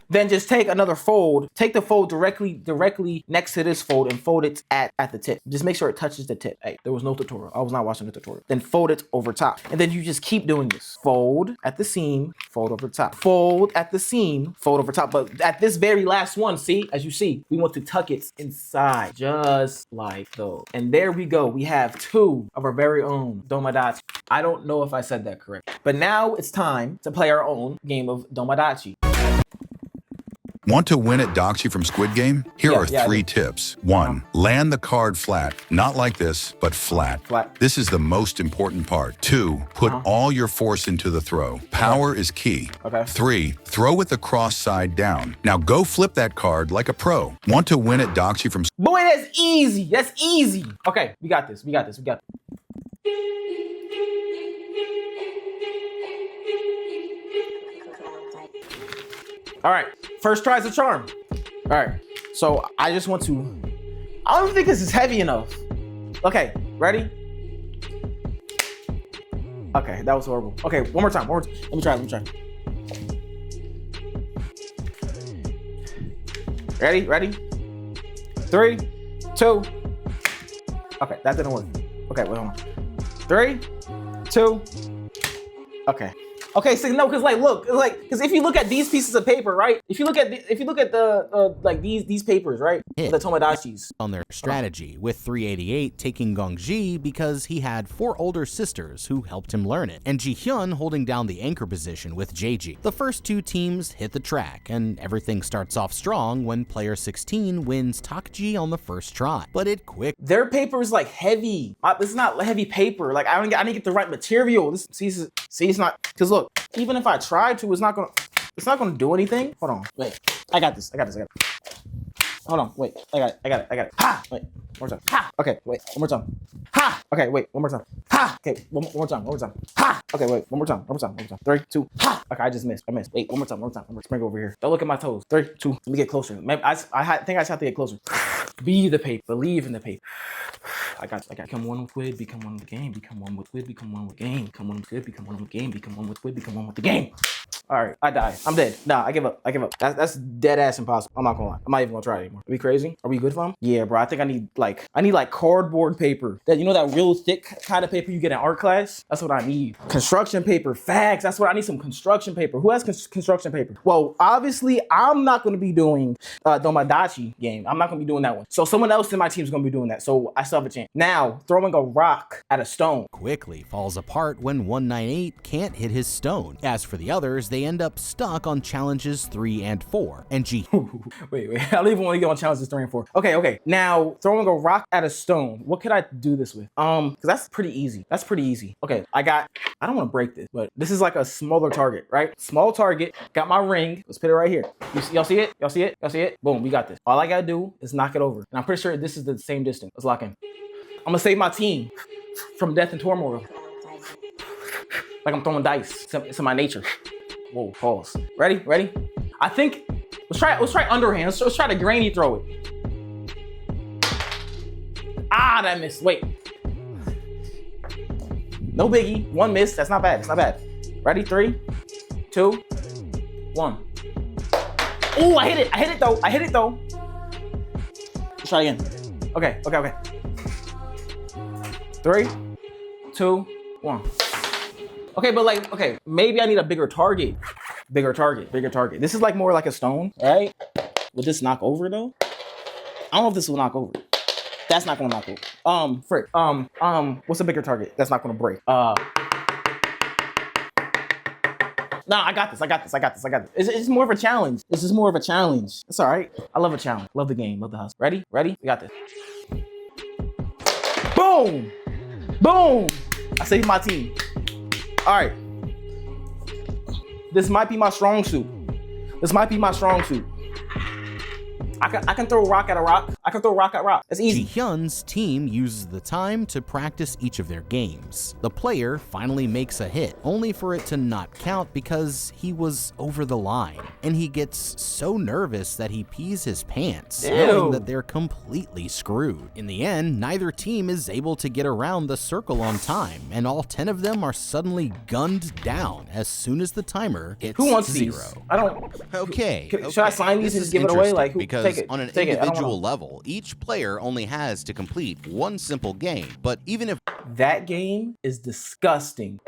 Then just take another fold, take the fold directly next to this fold and fold it at the tip. Just make sure it touches the tip. Hey, there was no tutorial. I was not watching the tutorial. Then fold it over top. And then you just keep doing this. Fold at the seam, fold over top. Fold at the seam, fold over top. But at this very last one, see, as you see, we want to tuck it inside, just like so. And there we go. We have two of our very own Domadachi. I don't know if I said that correct. But now it's time to play our own game of Domadachi. Want to win at Doxy from Squid Game? Here are three tips. 1, land the card flat. Not like this, but flat. This is the most important part. 2, put all your force into the throw. Power is key. 3, throw with the cross side down. Now go flip that card like a pro. Want to win at Doxy from... Boy, that's easy. That's easy. Okay, we got this. All right, first try is a charm. All right, so I just want to, I don't think this is heavy enough. Okay, ready? Okay, that was horrible. Okay, one more time. Let me try. Ready? 3, 2. Okay, that didn't work. Okay, wait, hold on. 3, 2. Okay, so no, because because if you look at these pieces of paper, right? If you look at the these papers, right? The Tomadachis. On their strategy, with 388 taking Gongji because he had 4 older sisters who helped him learn it, and Ji-hyun holding down the anchor position with Jeji. The first 2 teams hit the track, and everything starts off strong when player 16 wins Takji on the first try, but it quick. Their paper is heavy. This is not heavy paper. I didn't get the right material. See, it's not, because look, even if I tried to, it's not gonna do anything. Hold on, wait. I got this. Hold on, wait. I got it. Ha! Wait, one more time. Ha! Okay, wait, one more time. Ha! Okay, wait, one more time. Ha! Okay, one more time. Ha! Okay, wait, one more time. 3, 2, ha! Okay, I just missed. I missed. Wait, one more time. Spring over here. Don't look at my toes. 3, 2, let me get closer. Maybe I think I just have to get closer. Be the paper. Believe in the paper. I got. Become one with Squid. Become one with the game. Become one with Squid. Become one with game. Become one with Squid. Become one with game. Become one with Squid. Become one with the game. All right, I die. I'm dead. Nah, I give up. That's dead ass impossible. I'm not gonna lie. I'm not even gonna try it anymore. Are we crazy? Are we good, fam? Yeah, bro. I think I need like cardboard paper. That that real thick kind of paper you get in art class. That's what I need. Construction paper, facts. That's what I need. Some construction paper. Who has construction paper? Well, obviously, I'm not gonna be doing Domadachi game. I'm not gonna be doing that one. So someone else in my team is gonna be doing that. So I still have a chance. Now, throwing a rock at a stone quickly falls apart when 198 can't hit his stone. As for the others, they end up stuck on challenges 3 and 4. And wait, I don't even want to get on challenges 3 and 4. Okay. Now, throwing a rock at a stone. What could I do this with? Because that's pretty easy. Okay, I don't want to break this, but this is like a smaller target, right? Small target. Got my ring. Let's put it right here. Y'all see it? Y'all see it? Boom, we got this. All I gotta do is knock it over. And I'm pretty sure this is the same distance. Let's lock in. I'm gonna save my team from death and turmoil. Like I'm throwing dice. It's in my nature. Whoa, pause. Ready? I think let's try underhand. Let's try to granny throw it. Ah, that missed. Wait. No biggie. One miss. That's not bad. Ready? 3, 2, 1. Oh, I hit it though. Let's try again. Okay. 3, 2, 1. Okay, but maybe I need a bigger target. Bigger target. This is like more like a stone, right? Will this knock over though? I don't know if this will knock over. That's not gonna knock over. Frick. What's a bigger target that's not gonna break? Nah, I got this. It's more of a challenge. This is more of a challenge. It's all right. I love a challenge. Love the game. Love the hustle. Ready? We got this. Boom! I saved my team. All right. This might be my strong suit. I can throw a rock at a rock. It's easy. Ji-hyun's team uses the time to practice each of their games. The player finally makes a hit, only for it to not count because he was over the line. And he gets so nervous that he pees his pants, knowing that they're completely screwed. In the end, neither team is able to get around the circle on time, and all 10 of them are suddenly gunned down as soon as the timer hits 0. Who wants these? I don't. Okay. Should I sign these and just give it away? Like, because on an individual level, each player only has to complete one simple game. But even if that game is disgusting,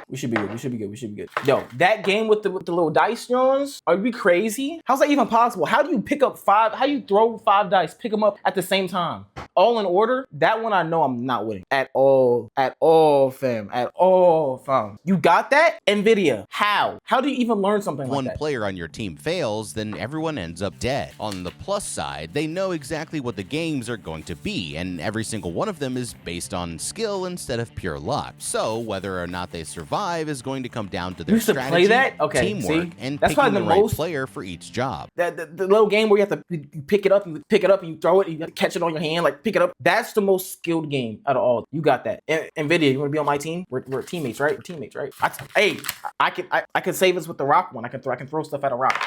we should be good. Yo, that game with the little dice drones, are we crazy? How's that even possible? How do you pick up 5? How do you throw 5 dice, pick them up at the same time? All in order? That one I know I'm not winning. At all, fam. You got that? NVIDIA, how? How do you even learn something like that? One player on your team fails, then everyone ends up dead. On the plus side, they know exactly what the games are going to be, and every single one of them is based on skill instead of pure luck. So whether or not they survive is going to come down to their strategy, teamwork, and picking the right player for each job. The little game where you have to pick it up and you throw it, and you have to catch it on your hand, like pick it up. That's the most skilled game out of all. You got that. NVIDIA, you want to be on my team? We're teammates, right? I can save us with the rock one. I can throw stuff at a rock.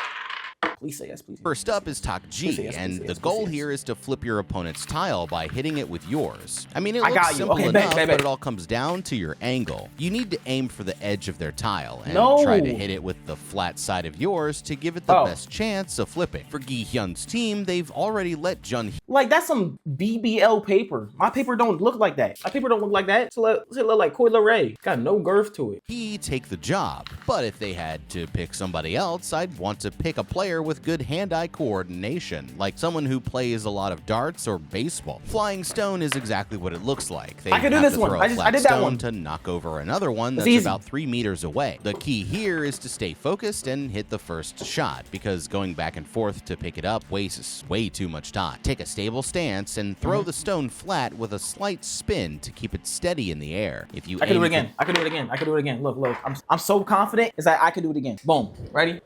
Please say yes, please. First up is TheKidLaw, and the goal here is to flip your opponent's tile by hitting it with yours. I mean, it looks simple enough, but it all comes down to your angle. You need to aim for the edge of their tile and try to hit it with the flat side of yours to give it the best chance of flipping. For Gi-hyun's team, they've already let Jun. Like, that's some BBL paper. My paper don't look like that. It look like Coil Ray. Got no girth to it. He take the job, but if they had to pick somebody else, I'd want to pick a player with good hand-eye coordination, like someone who plays a lot of darts or baseball. Flying stone is exactly what it looks like. They I can do this one. I did that one to knock over another one that's about 3 meters away. The key here is to stay focused and hit the first shot, because going back and forth to pick it up wastes way too much time. Take a stable stance and throw the stone flat with a slight spin to keep it steady in the air. If you I can do it again. Look. I'm so confident is that I can do it again. Boom. Ready?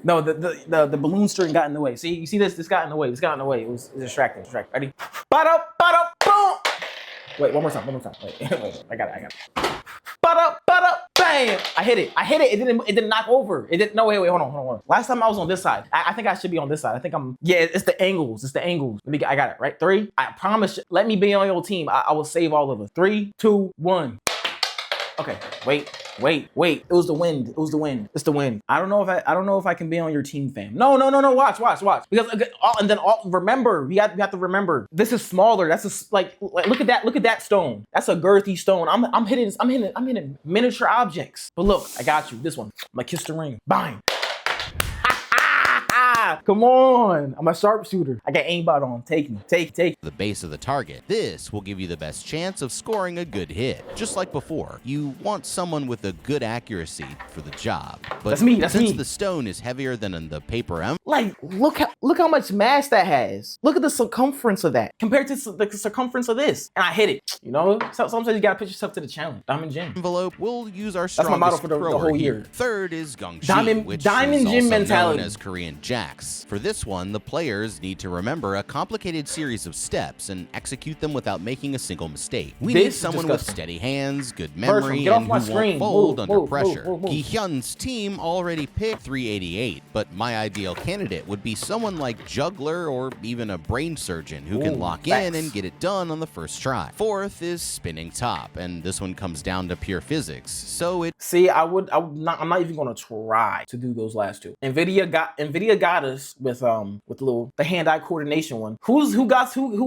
No, the balloon string got in the way. See, you see this? This got in the way. This got in the way. It was distracting. Ready? Ba-da, boom. Wait, one more time. Wait. I got it. Ba-da, bam. I hit it. It didn't knock over. It didn't. No, wait. Hold on. Last time I was on this side. I think I should be on this side. I think I'm. Yeah, it's the angles. I got it right. 3. I promise. Let me be on your team. I will save all of us. 3, 2, 1. Okay. Wait. It was the wind. It's the wind. I don't know if I can be on your team, fam. No. Watch. Because remember, we have to remember. This is smaller. That's like look at that stone. That's a girthy stone. I'm hitting miniature objects. But look, I got you. This one. I'm gonna kiss the ring. Bang. Come on. I'm a sharpshooter. I got aimbot on. Take me. Take. The base of the target. This will give you the best chance of scoring a good hit. Just like before, you want someone with a good accuracy for the job. But That's since me. the stone is heavier than the paper envelope, Like, look how much mass that has. Look at the circumference of that compared to the circumference of this. And I hit it. You know, sometimes you gotta put yourself to the challenge. Diamond Gym. we'll use our That's strongest my motto for the thrower whole here. year. Third is Gongji, Diamond which Gym is also mentality. known as Korean jacks. For this one, the players need to remember a complicated series of steps and execute them without making a single mistake. We need This is someone with disgusting. steady hands, good First memory, one, get off and my who screen. won't fold Move, under move, pressure. move. Gi-hyun's team already picked 388, but my ideal candidate would be someone like Juggler or even a brain surgeon who can lock in and get it done on the first try. Fourth is spinning top, and this one comes down to pure physics. So it See, I'm not even gonna try to do those last two. Nvidia got us with the hand-eye coordination one. Who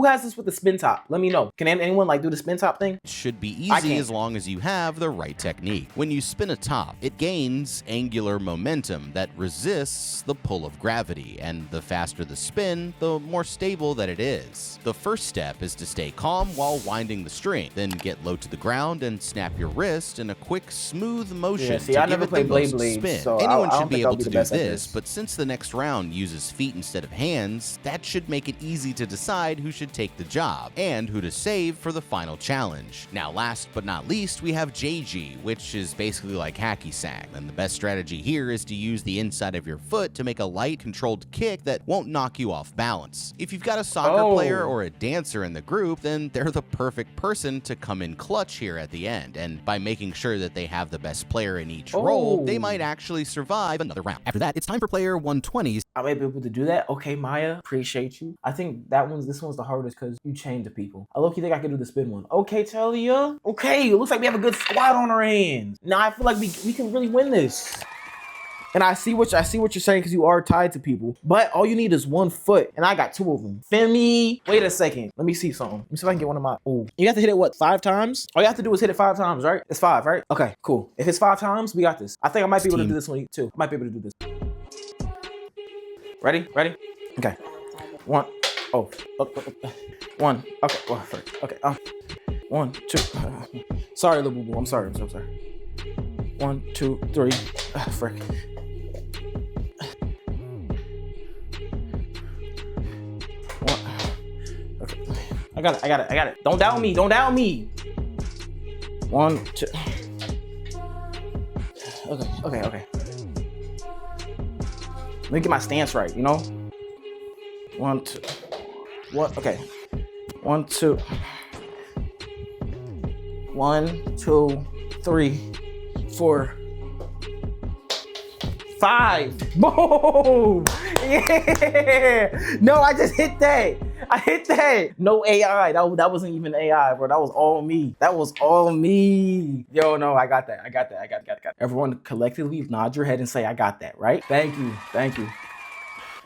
has this with the spin top? Let me know. Can anyone like do the spin top thing? should be I easy can't. as long as you have the right technique. When you spin a top, it gains angular momentum that resists the pull of gravity, and the faster the spin, the more stable that it is. The first step is to stay calm while winding the string, then get low to the ground and snap your wrist in a quick, smooth motion Yeah, see, to I give never it the played Blade most Blades, spin. so Anyone I should don't be think I'll able be to the do best at this, this. but since the next round uses feet instead of hands, that should make it easy to decide who should take the job and who to save for the final challenge. Now, last but not least, we have JG, which is basically like hacky sack, and the best strategy here is to use the inside of your foot to make a light, controlled kick that won't knock you off balance. If you've got a soccer player or a dancer in the group, then they're the perfect person to come in clutch here at the end, and by making sure that they have the best player in each role, they might actually survive another round. After that, it's time for player 120's. I may be able to do that. Okay, Maya, appreciate you. I think this one's the hardest because you chain to people. I low-key think I can do the spin one. Okay, Talia. Okay, it looks like we have a good squad on our hands. Now I feel like we can really win this. And I see what you're saying because you are tied to people. But all you need is one foot, and I got 2 of them. Feel me? Wait a second. Let me see something. Let me see if I can get one of my. Ooh. You have to hit it what? 5 times? All you have to do is hit it 5 times, right? It's 5, right? Okay, cool. If it's 5 times, we got this. I think I might be able to do this one too. I might be able to do this. Ready? Okay. 1. Oh. 1. Okay. Well, first. Okay. 1, 2. Sorry, little boo boo. I'm sorry. I'm so sorry. 1, 2, 3. Frick. Okay. I got it. Don't doubt me. 1, 2. Okay. Let me get my stance right, you know? 1, 2. What? Okay. 1, 2. 1, 2, 3, 4, 5. Boom! Yeah! No, I just hit that. No AI. That wasn't even AI, bro. That was all me. Yo, no, I got that. I got it. Everyone collectively nod your head and say, I got that, right? Thank you.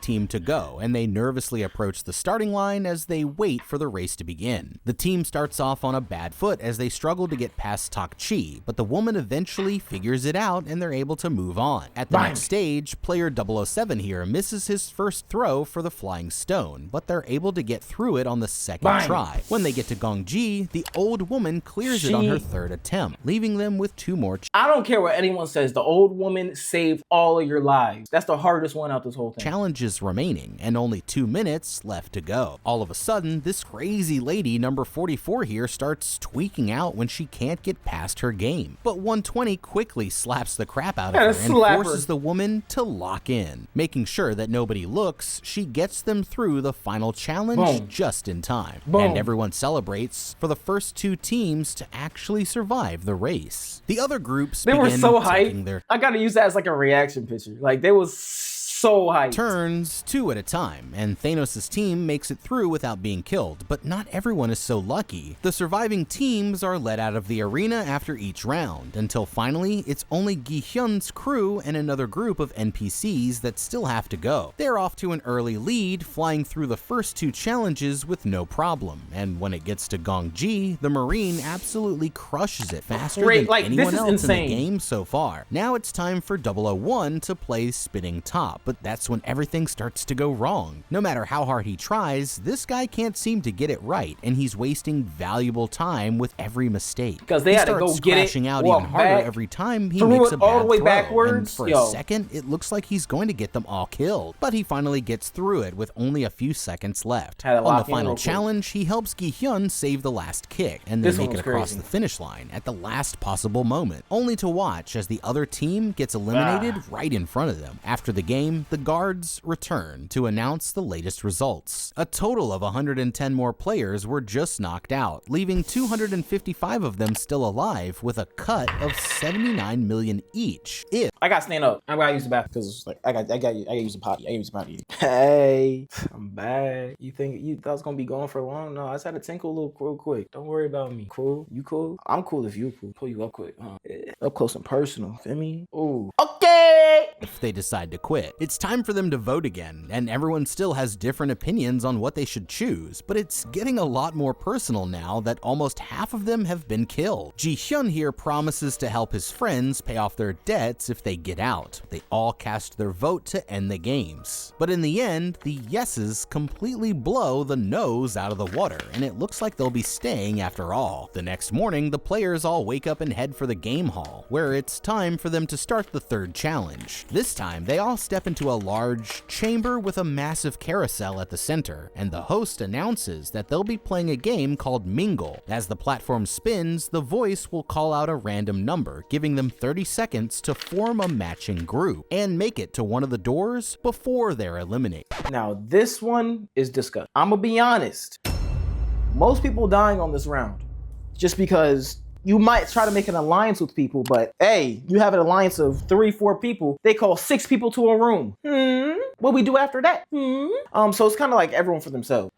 Team to go, and they nervously approach the starting line as they wait for the race to begin. The team starts off on a bad foot as they struggle to get past Tak-chi, but the woman eventually figures it out and they're able to move on. At the next stage, player 007 here misses his first throw for the flying stone, but they're able to get through it on the second try. When they get to Gongji, the old woman clears it on her third attempt, leaving them with 2 more I don't care what anyone says. The old woman saved all of your lives. That's the hardest one out this whole thing. challenges seconds remaining and only 2 minutes left to go. All of a sudden, this crazy lady, number 44 here, starts tweaking out when she can't get past her game. But 120 quickly slaps the crap out of her and forces the woman to lock in. Making sure that nobody looks, she gets them through the final challenge just in time. And everyone celebrates for the first 2 teams to actually survive the race. The other groups they were so hyped. I gotta use that as like a reaction picture. Like they was so hyped. Turns 2 at a time, and Thanos' team makes it through without being killed, but not everyone is so lucky. The surviving teams are let out of the arena after each round, until finally it's only Gi-hyun's crew and another group of NPCs that still have to go. They're off to an early lead, flying through the first 2 challenges with no problem, and when it gets to Gong-ji, the Marine absolutely crushes it faster than anyone else in the game so far. Now it's time for 001 to play spinning top, but that's when everything starts to go wrong. No matter how hard he tries, this guy can't seem to get it right, and he's wasting valuable time with every mistake. Because they had to go get it, crashing out even harder every time he makes a bad throw, and for a second, it looks like he's going to get them all killed. But he finally gets through it with only a few seconds left. On the final challenge, he helps Gi-hyun save the last kick, and then make it across the finish line at the last possible moment, only to watch as the other team gets eliminated right in front of them. After the game, the guards return to announce the latest results. A total of 110 more players were just knocked out, leaving 255 of them still alive with a cut of 79 million each. I gotta stand up. I gotta use the bathroom because like I gotta use the potty. I use the potty. Hey, I'm back. You think you thought I was gonna be gone for long? No, I just had to tinkle a little real quick. Don't worry about me. Cool? You cool? I'm cool if you cool. Pull you up quick. Up close and personal. Feel me? Ooh. Okay. If they decide to quit, it's time for them to vote again, and everyone still has different opinions on what they should choose, but it's getting a lot more personal now that almost half of them have been killed. Ji-hyun here promises to help his friends pay off their debts if they get out. They all cast their vote to end the games. But in the end, the yeses completely blow the no's out of the water, and it looks like they'll be staying after all. The next morning, the players all wake up and head for the game hall, where it's time for them to start the 3rd challenge. This time, they all step into a large chamber with a massive carousel at the center, and the host announces that they'll be playing a game called Mingle. As the platform spins, the voice will call out a random number, giving them 30 seconds to form a matching group and make it to one of the doors before they're eliminated. Now this one is disgusting. I'm gonna be honest. Most people dying on this round just because you might try to make an alliance with people, but hey, you have an alliance of 3-4 people. They call 6 people to a room. What we do after that? So it's kind of like everyone for themselves.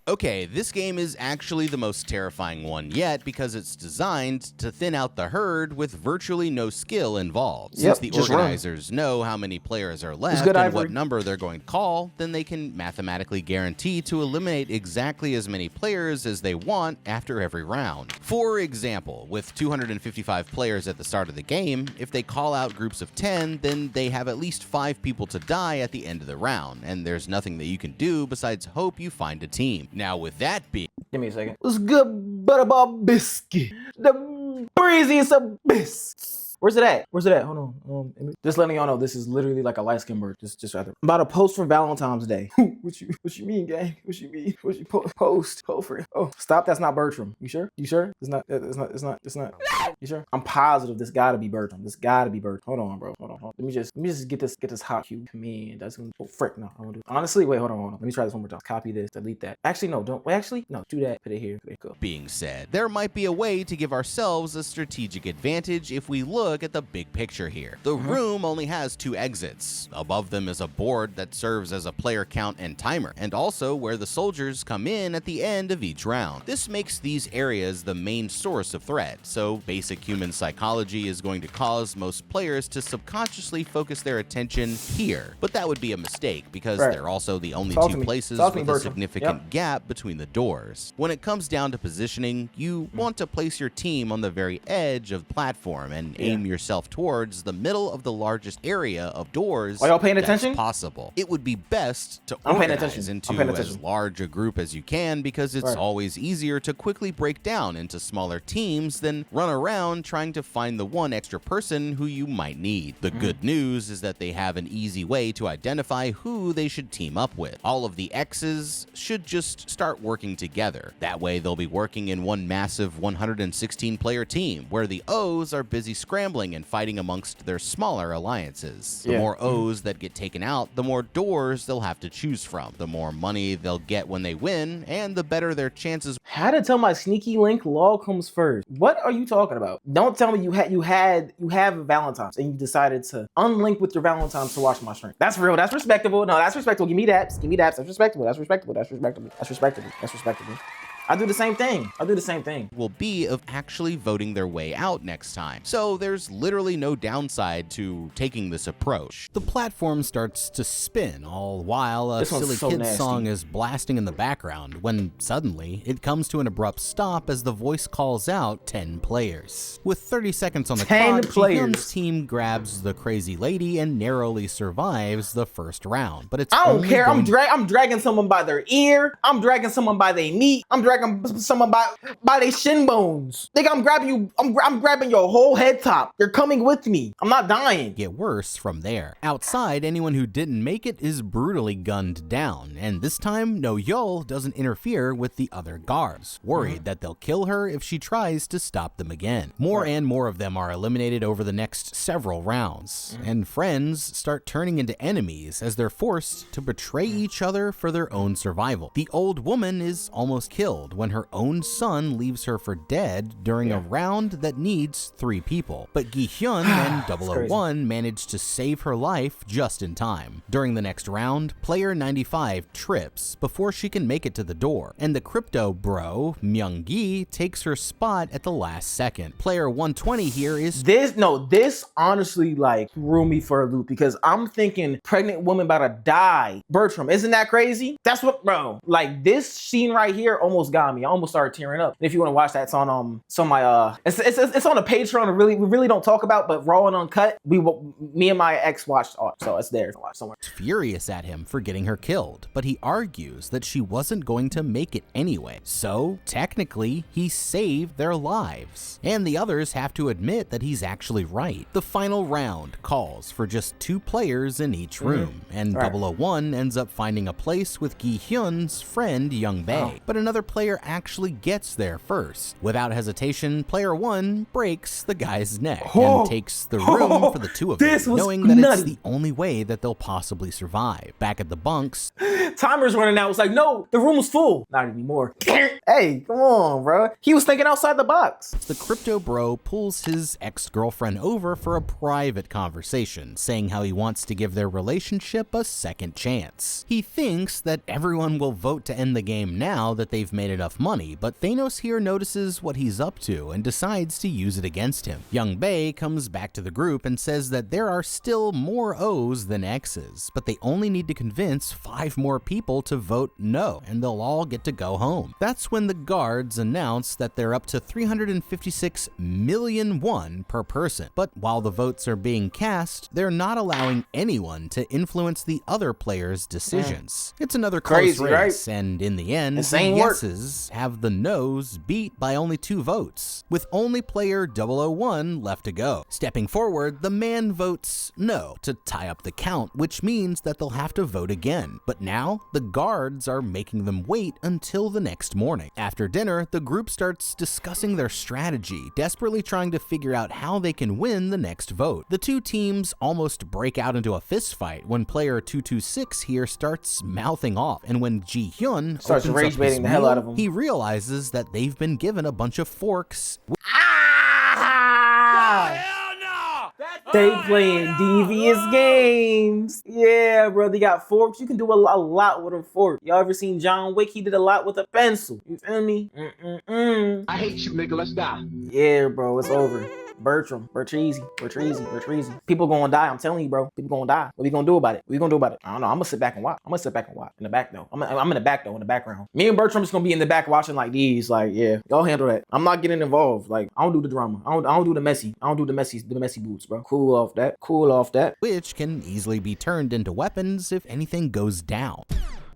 Okay, this game is actually the most terrifying one yet because it's designed to thin out the herd with virtually no skill involved. Since the organizers know how many players are left and what number they're going to call, then they can mathematically guarantee to eliminate exactly as many players as they want after every round. For example, with 255 players at the start of the game, if they call out groups of 10, then they have at least 5 people to die at the end of the round, and there's nothing that you can do besides hope you find a team. Now with that being... Give me a second. What's good, Butterball Biscuit? The breeziest of biscuits. Where's it at? Where's it at? Hold on. Just letting y'all know this is literally like a light skin bird. Just right there. I'm about to post for Valentine's Day. What you mean, gang? What you mean? What you post for? Oh, stop. That's not Bertram. You sure? You sure? It's not. You sure? I'm positive this gotta be Bertram. This gotta be Bertram. Hold on, bro. Hold on. Let me just get this hot cue. Man, that's gonna. Oh, frick. No, I won't do it. Honestly, wait. Hold on. Let me try this one more time. Copy this. Delete that. Actually, no. Don't. Wait, actually, no. Do that. Put it here. There you go. Being said, there might be a way to give ourselves a strategic advantage if we look at the big picture here. The room only has 2 exits. Above them is a board that serves as a player count and timer, and also where the soldiers come in at the end of each round. This makes these areas the main source of threat, so basic human psychology is going to cause most players to subconsciously focus their attention here. But that would be a mistake because they're also the only 2 places with a significant gap between the doors. When it comes down to positioning, you want to place your team on the very edge of the platform and aim beam yourself towards the middle of the largest area of doors Are y'all paying that's attention? possible. It would be best to I'm paying organize attention. into I'm paying as attention. large a group as you can, because it's Right. always easier to quickly break down into smaller teams than run around trying to find the one extra person who you might need. The good news is that they have an easy way to identify who they should team up with. All of the X's should just start working together. That way they'll be working in one massive 116 player team, where the O's are busy scrambling and fighting amongst their smaller alliances. The Yeah. more O's that get taken out, the more doors they'll have to choose from, the more money they'll get when they win, and the better their chances. How to tell my sneaky link law comes first? What are you talking about? Don't tell me you have Valentine's and you decided to unlink with your Valentine's to watch my stream. That's real. That's respectable. No, that's respectable. Give me daps. Give me daps. That's respectable. That's respectable. That's respectable. That's respectable. That's respectable. I do the same thing. I do the same thing. Will be of actually voting their way out next time. So there's literally no downside to taking this approach. The platform starts to spin, all while a This one's silly so kid nasty. song is blasting in the background, when suddenly it comes to an abrupt stop as the voice calls out 10 players. With 30 seconds on the 10 clock, players. Ji-hyun's team grabs the crazy lady and narrowly survives the first round. But it's I don't only care. I'm going dragging someone by their ear. I'm dragging someone by their meat. I'm dragging someone by their shin bones. Think I'm grabbing you. I'm grabbing your whole head top. You're coming with me. I'm not dying. get worse from there. Outside, anyone who didn't make it is brutally gunned down, and this time, No Yol doesn't interfere with the other guards, worried that they'll kill her if she tries to stop them again. More and more of them are eliminated over the next several rounds, and friends start turning into enemies as they're forced to betray each other for their own survival. The old woman is almost killed when her own son leaves her for dead during a round that needs 3 people, but Gi-hyun and 001 manage to save her life just in time. During the next round, player 95 trips before she can make it to the door, and the crypto bro, Myung-gi, takes her spot at the last second. Player 120 here is This honestly like threw me for a loop because I'm thinking pregnant woman about to die. Bertram, isn't that crazy? That's what, bro. Like this scene right here almost got me. I almost started tearing up. And if you want to watch that, it's on it's on a Patreon. We really don't talk about, but raw and uncut. Me and my ex watched all, so it's there to watch somewhere. furious at him for getting her killed, but he argues that she wasn't going to make it anyway. So technically, he saved their lives. And the others have to admit that he's actually right. The final round calls for just 2 players in each room, and 001 ends up finding a place with Gi-hyun's friend Young Bae. But another player actually gets there first. Without hesitation, player 1 breaks the guy's neck and takes the room for the 2 of them, This was knowing that nutty. it's the only way that they'll possibly survive. Back at the bunks, Timer's running out. It's like, no, the room was full. Not anymore. Hey, come on, bro. He was thinking outside the box. the crypto bro pulls his ex-girlfriend over for a private conversation, saying how he wants to give their relationship a second chance. He thinks that everyone will vote to end the game now that they've made enough money, but Thanos here notices what he's up to and decides to use it against him. Young Bae comes back to the group and says that there are still more O's than X's, but they only need to convince 5 more people to vote no, and they'll all get to go home. That's when the guards announce that they're up to 356 million won per person. But while the votes are being cast, they're not allowing anyone to influence the other players' decisions. It's another close Crazy, race, and in the end, Insane the work. yeses have the no's beat by only 2 votes, with only player 001 left to go. Stepping forward, the man votes no to tie up the count, which means that they'll have to vote again. But now, the guards are making them wait until the next morning. After dinner, the group starts discussing their strategy, desperately trying to figure out how they can win the next vote. The 2 teams almost break out into a fist fight when player 226 here starts mouthing off, and when Ji-hyun Starts opens rage up his baiting the hell meal, out of him. he realizes that they've been given a bunch of forks. They playing devious games. Yeah, bro. They got forks. You can do a lot with a fork. Y'all ever seen John Wick? He did a lot with a pencil. You feel me? I hate you, nigga. Let's die. Yeah, bro. It's over. Bertram, Bertreezy. People gonna die. I'm telling you, bro. People gonna die. What we gonna do about it? I don't know. I'm gonna sit back and watch. In the back though. I'm in the back though, in the background. Me and Bertram just gonna be in the back watching like these. Like, yeah, y'all handle that. I'm not getting involved. Like, I don't do the drama. I don't do the messy. I don't do the messy boots, bro. Cool off that. Which can easily be turned into weapons if anything goes down.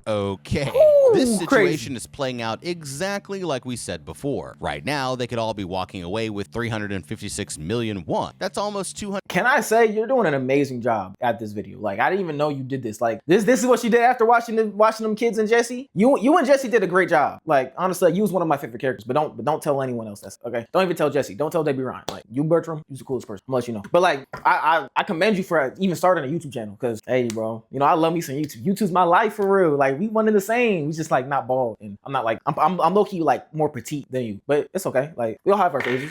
Okay, this situation is playing out exactly like we said before. Right now, they could all be walking away with 356 million won. That's almost 200. Can I say you're doing an amazing job at this video? Like, I didn't even know you did this. Like, this is what you did after watching them kids and Jesse. You and Jesse did a great job. Like, honestly, you was one of my favorite characters. But don't tell anyone else that's okay. Don't even tell Jesse. Don't tell Debbie Ryan. Like, you Bertram, you're the coolest person. I'm gonna let you know. But like, I commend you for even starting a YouTube channel. Cause hey, bro, you know I love me some YouTube. YouTube's my life for real. Like, we one in the same. We just like not bald, and I'm not like I'm low key like more petite than you, but it's okay. Like, we all have our phases.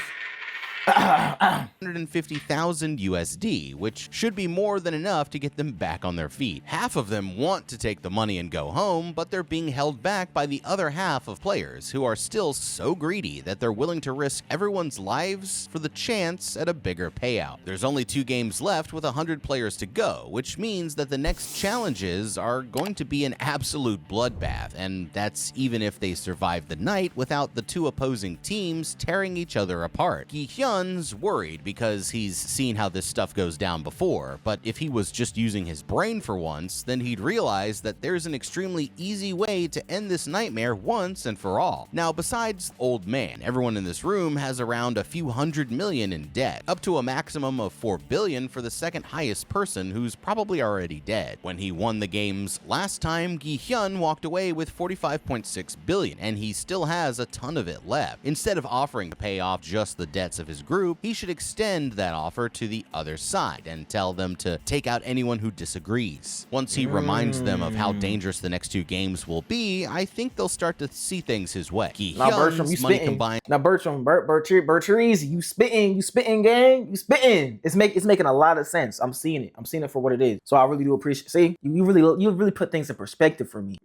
150,000 USD, which should be more than enough to get them back on their feet. Half of them want to take the money and go home, but they're being held back by the other half of players who are still so greedy that they're willing to risk everyone's lives for the chance at a bigger payout. There's only 2 games left with 100 players to go, which means that the next challenges are going to be an absolute bloodbath, and that's even if they survive the night without the 2 opposing teams tearing each other apart. Gi-hyun's worried because he's seen how this stuff goes down before, but if he was just using his brain for once, then he'd realize that there's an extremely easy way to end this nightmare once and for all. Now, besides Old Man, everyone in this room has around a few $100 million in debt, up to a maximum of $4 billion for the second highest person who's probably already dead. When he won the games last time, Gi-hyun walked away with $45.6 billion, and he still has a ton of it left. Instead of offering to pay off just the debts of his group, he should extend that offer to the other side and tell them to take out anyone who disagrees. Once he reminds them of how dangerous the next 2 games will be, I think they'll start to see things his way. Now, Bertram, you spitting. Now, Bertram, Bertreezy, you spitting, gang. You spitting. It's making a lot of sense. I'm seeing it for what it is. So I really do appreciate. See, you really put things in perspective for me.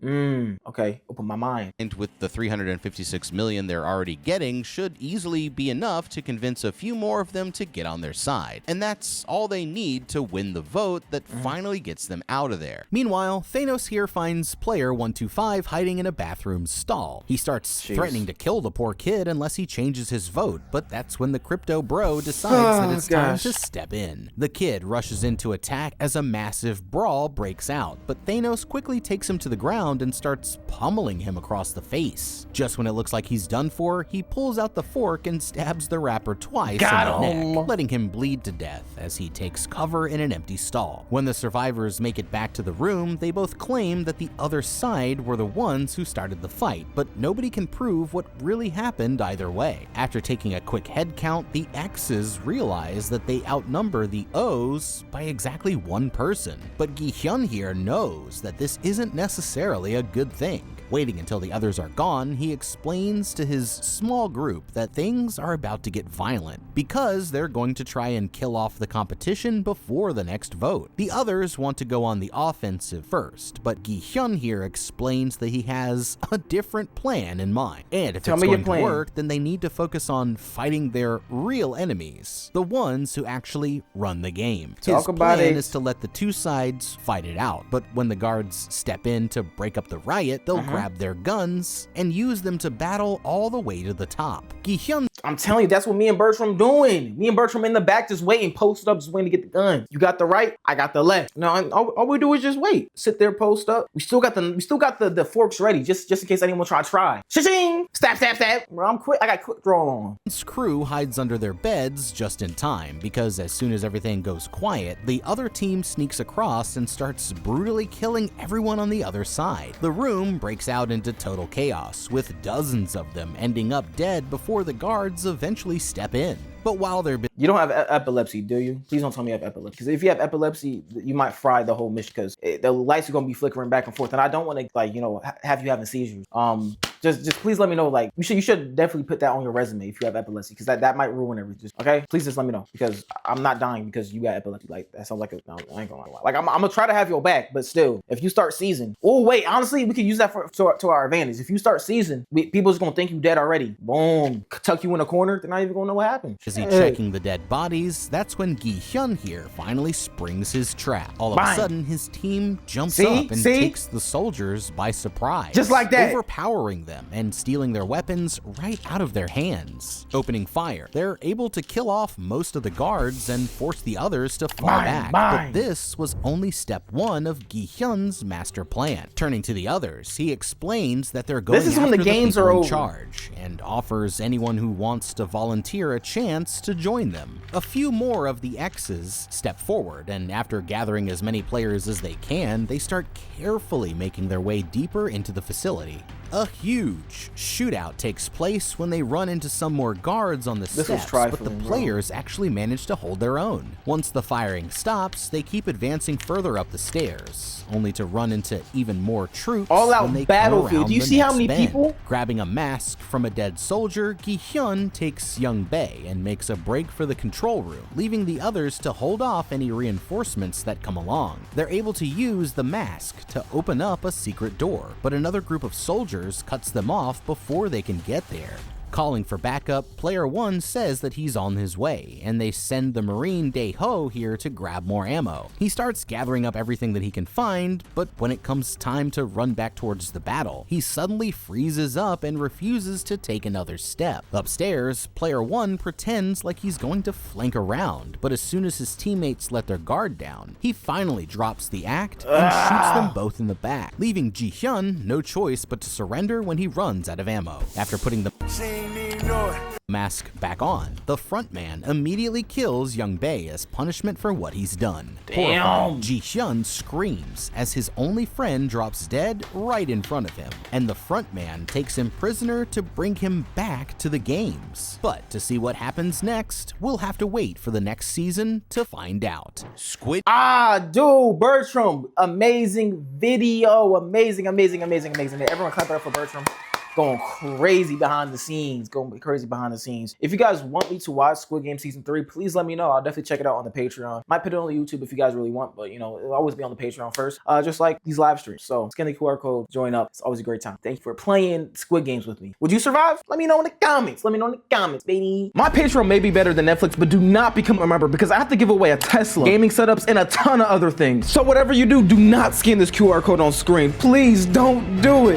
Okay, open my mind. And with the 356 million they're already getting, should easily be enough to convince a few more of them to get on their side. And that's all they need to win the vote that finally gets them out of there. Meanwhile, Thanos here finds player 125 hiding in a bathroom stall. He starts threatening to kill the poor kid unless he changes his vote, but that's when the crypto bro decides that it's time to step in. The kid rushes in to attack as a massive brawl breaks out, but Thanos quickly takes him to the ground and starts pummeling him across the face. Just when it looks like he's done for, he pulls out the fork and stabs the rapper twice in the neck, letting him bleed to death as he takes cover in an empty stall. When the survivors make it back to the room, they both claim that the other side were the ones who started the fight, but nobody can prove what really happened either way. After taking a quick head count, the X's realize that they outnumber the O's by exactly 1 person. But Gi-hyun here knows that this isn't necessarily a good thing. Waiting until the others are gone, he explains to his small group that things are about to get violent because they're going to try and kill off the competition before the next vote. The others want to go on the offensive first, but Gi-hyun here explains that he has a different plan in mind. And if it's going to work, then they need to focus on fighting their real enemies, the ones who actually run the game. His plan is to let the 2 sides fight it out, but when the guards step in to break up the riot, they'll grab their guns and use them to battle all the way to the top. Gi-hyun, I'm telling you, that's what me and Bertram doing. Me and Bertram in the back just waiting, posted up, just waiting to get the gun. You got the right, I got the left. No, all we do is just wait, sit there, post up. We still got the forks ready, just in case anyone try. Shing, stab. Bro, I'm quick. I got quick draw on. His crew hides under their beds just in time because as soon as everything goes quiet, the other team sneaks across and starts brutally killing everyone on the other side. The room breaks out into total chaos, with dozens of them ending up dead before the guards eventually step in. But while they're you don't have epilepsy, do you? Please don't tell me you have epilepsy. Because if you have epilepsy, you might fry the whole mission because the lights are going to be flickering back and forth. And I don't want to, like, you know, have you having seizures. Just please let me know. Like, you should definitely put that on your resume if you have epilepsy, because that might ruin everything. Okay, please just let me know, because I'm not dying because you got epilepsy. Like, that sounds like no, I ain't gonna lie. Like, I'm gonna try to have your back, but still, if you start season, oh wait, honestly, we can use that to our advantage. If you start season, people just gonna think you dead already. Boom, tuck you in a corner. They're not even gonna know what happened. As he checking the dead bodies, that's when Gi-hyun here finally springs his trap. All of a sudden, his team jumps up and takes the soldiers by surprise, just like that, overpowering them and stealing their weapons right out of their hands. Opening fire, they're able to kill off most of the guards and force the others to fall back. But this was only step one of Gi-hyun's master plan. Turning to the others, he explains that they're going after the people in charge and offers anyone who wants to volunteer a chance to join them. A few more of the X's step forward, and after gathering as many players as they can, they start carefully making their way deeper into the facility. A huge shootout takes place when they run into some more guards on the steps, but the players actually manage to hold their own. Once the firing stops, they keep advancing further up the stairs, only to run into even more troops. All out battlefield. Do you see how many people? Grabbing a mask from a dead soldier, Gi-hyun takes Young Bae and makes a break for the control room, leaving the others to hold off any reinforcements that come along. They're able to use the mask to open up a secret door, but another group of soldiers cuts them off before they can get there. Calling for backup, Player 1 says that he's on his way, and they send the Marine Dae-ho here to grab more ammo. He starts gathering up everything that he can find, but when it comes time to run back towards the battle, he suddenly freezes up and refuses to take another step. Upstairs, Player 1 pretends like he's going to flank around, but as soon as his teammates let their guard down, he finally drops the act and shoots them both in the back, leaving Gi-hyun no choice but to surrender when he runs out of ammo. After putting the mask back on, the frontman immediately kills Young Bae as punishment for what he's done. Damn! Gi-hyun screams as his only friend drops dead right in front of him, and the frontman takes him prisoner to bring him back to the games. But to see what happens next, we'll have to wait for the next season to find out. Squid. Dude, Bertram, amazing video, amazing. Everyone clap it up for Bertram. Going crazy behind the scenes. If you guys want me to watch Squid Game Season 3, please let me know. I'll definitely check it out on the Patreon. Might put it on the YouTube if you guys really want, but you know, it'll always be on the Patreon first, just like these live streams. So scan the QR code, join up. It's always a great time. Thank you for playing Squid Games with me. Would you survive? Let me know in the comments. Baby. My Patreon may be better than Netflix, but do not become a member, because I have to give away a Tesla, gaming setups, and a ton of other things. So whatever you do, do not scan this QR code on screen. Please don't do it.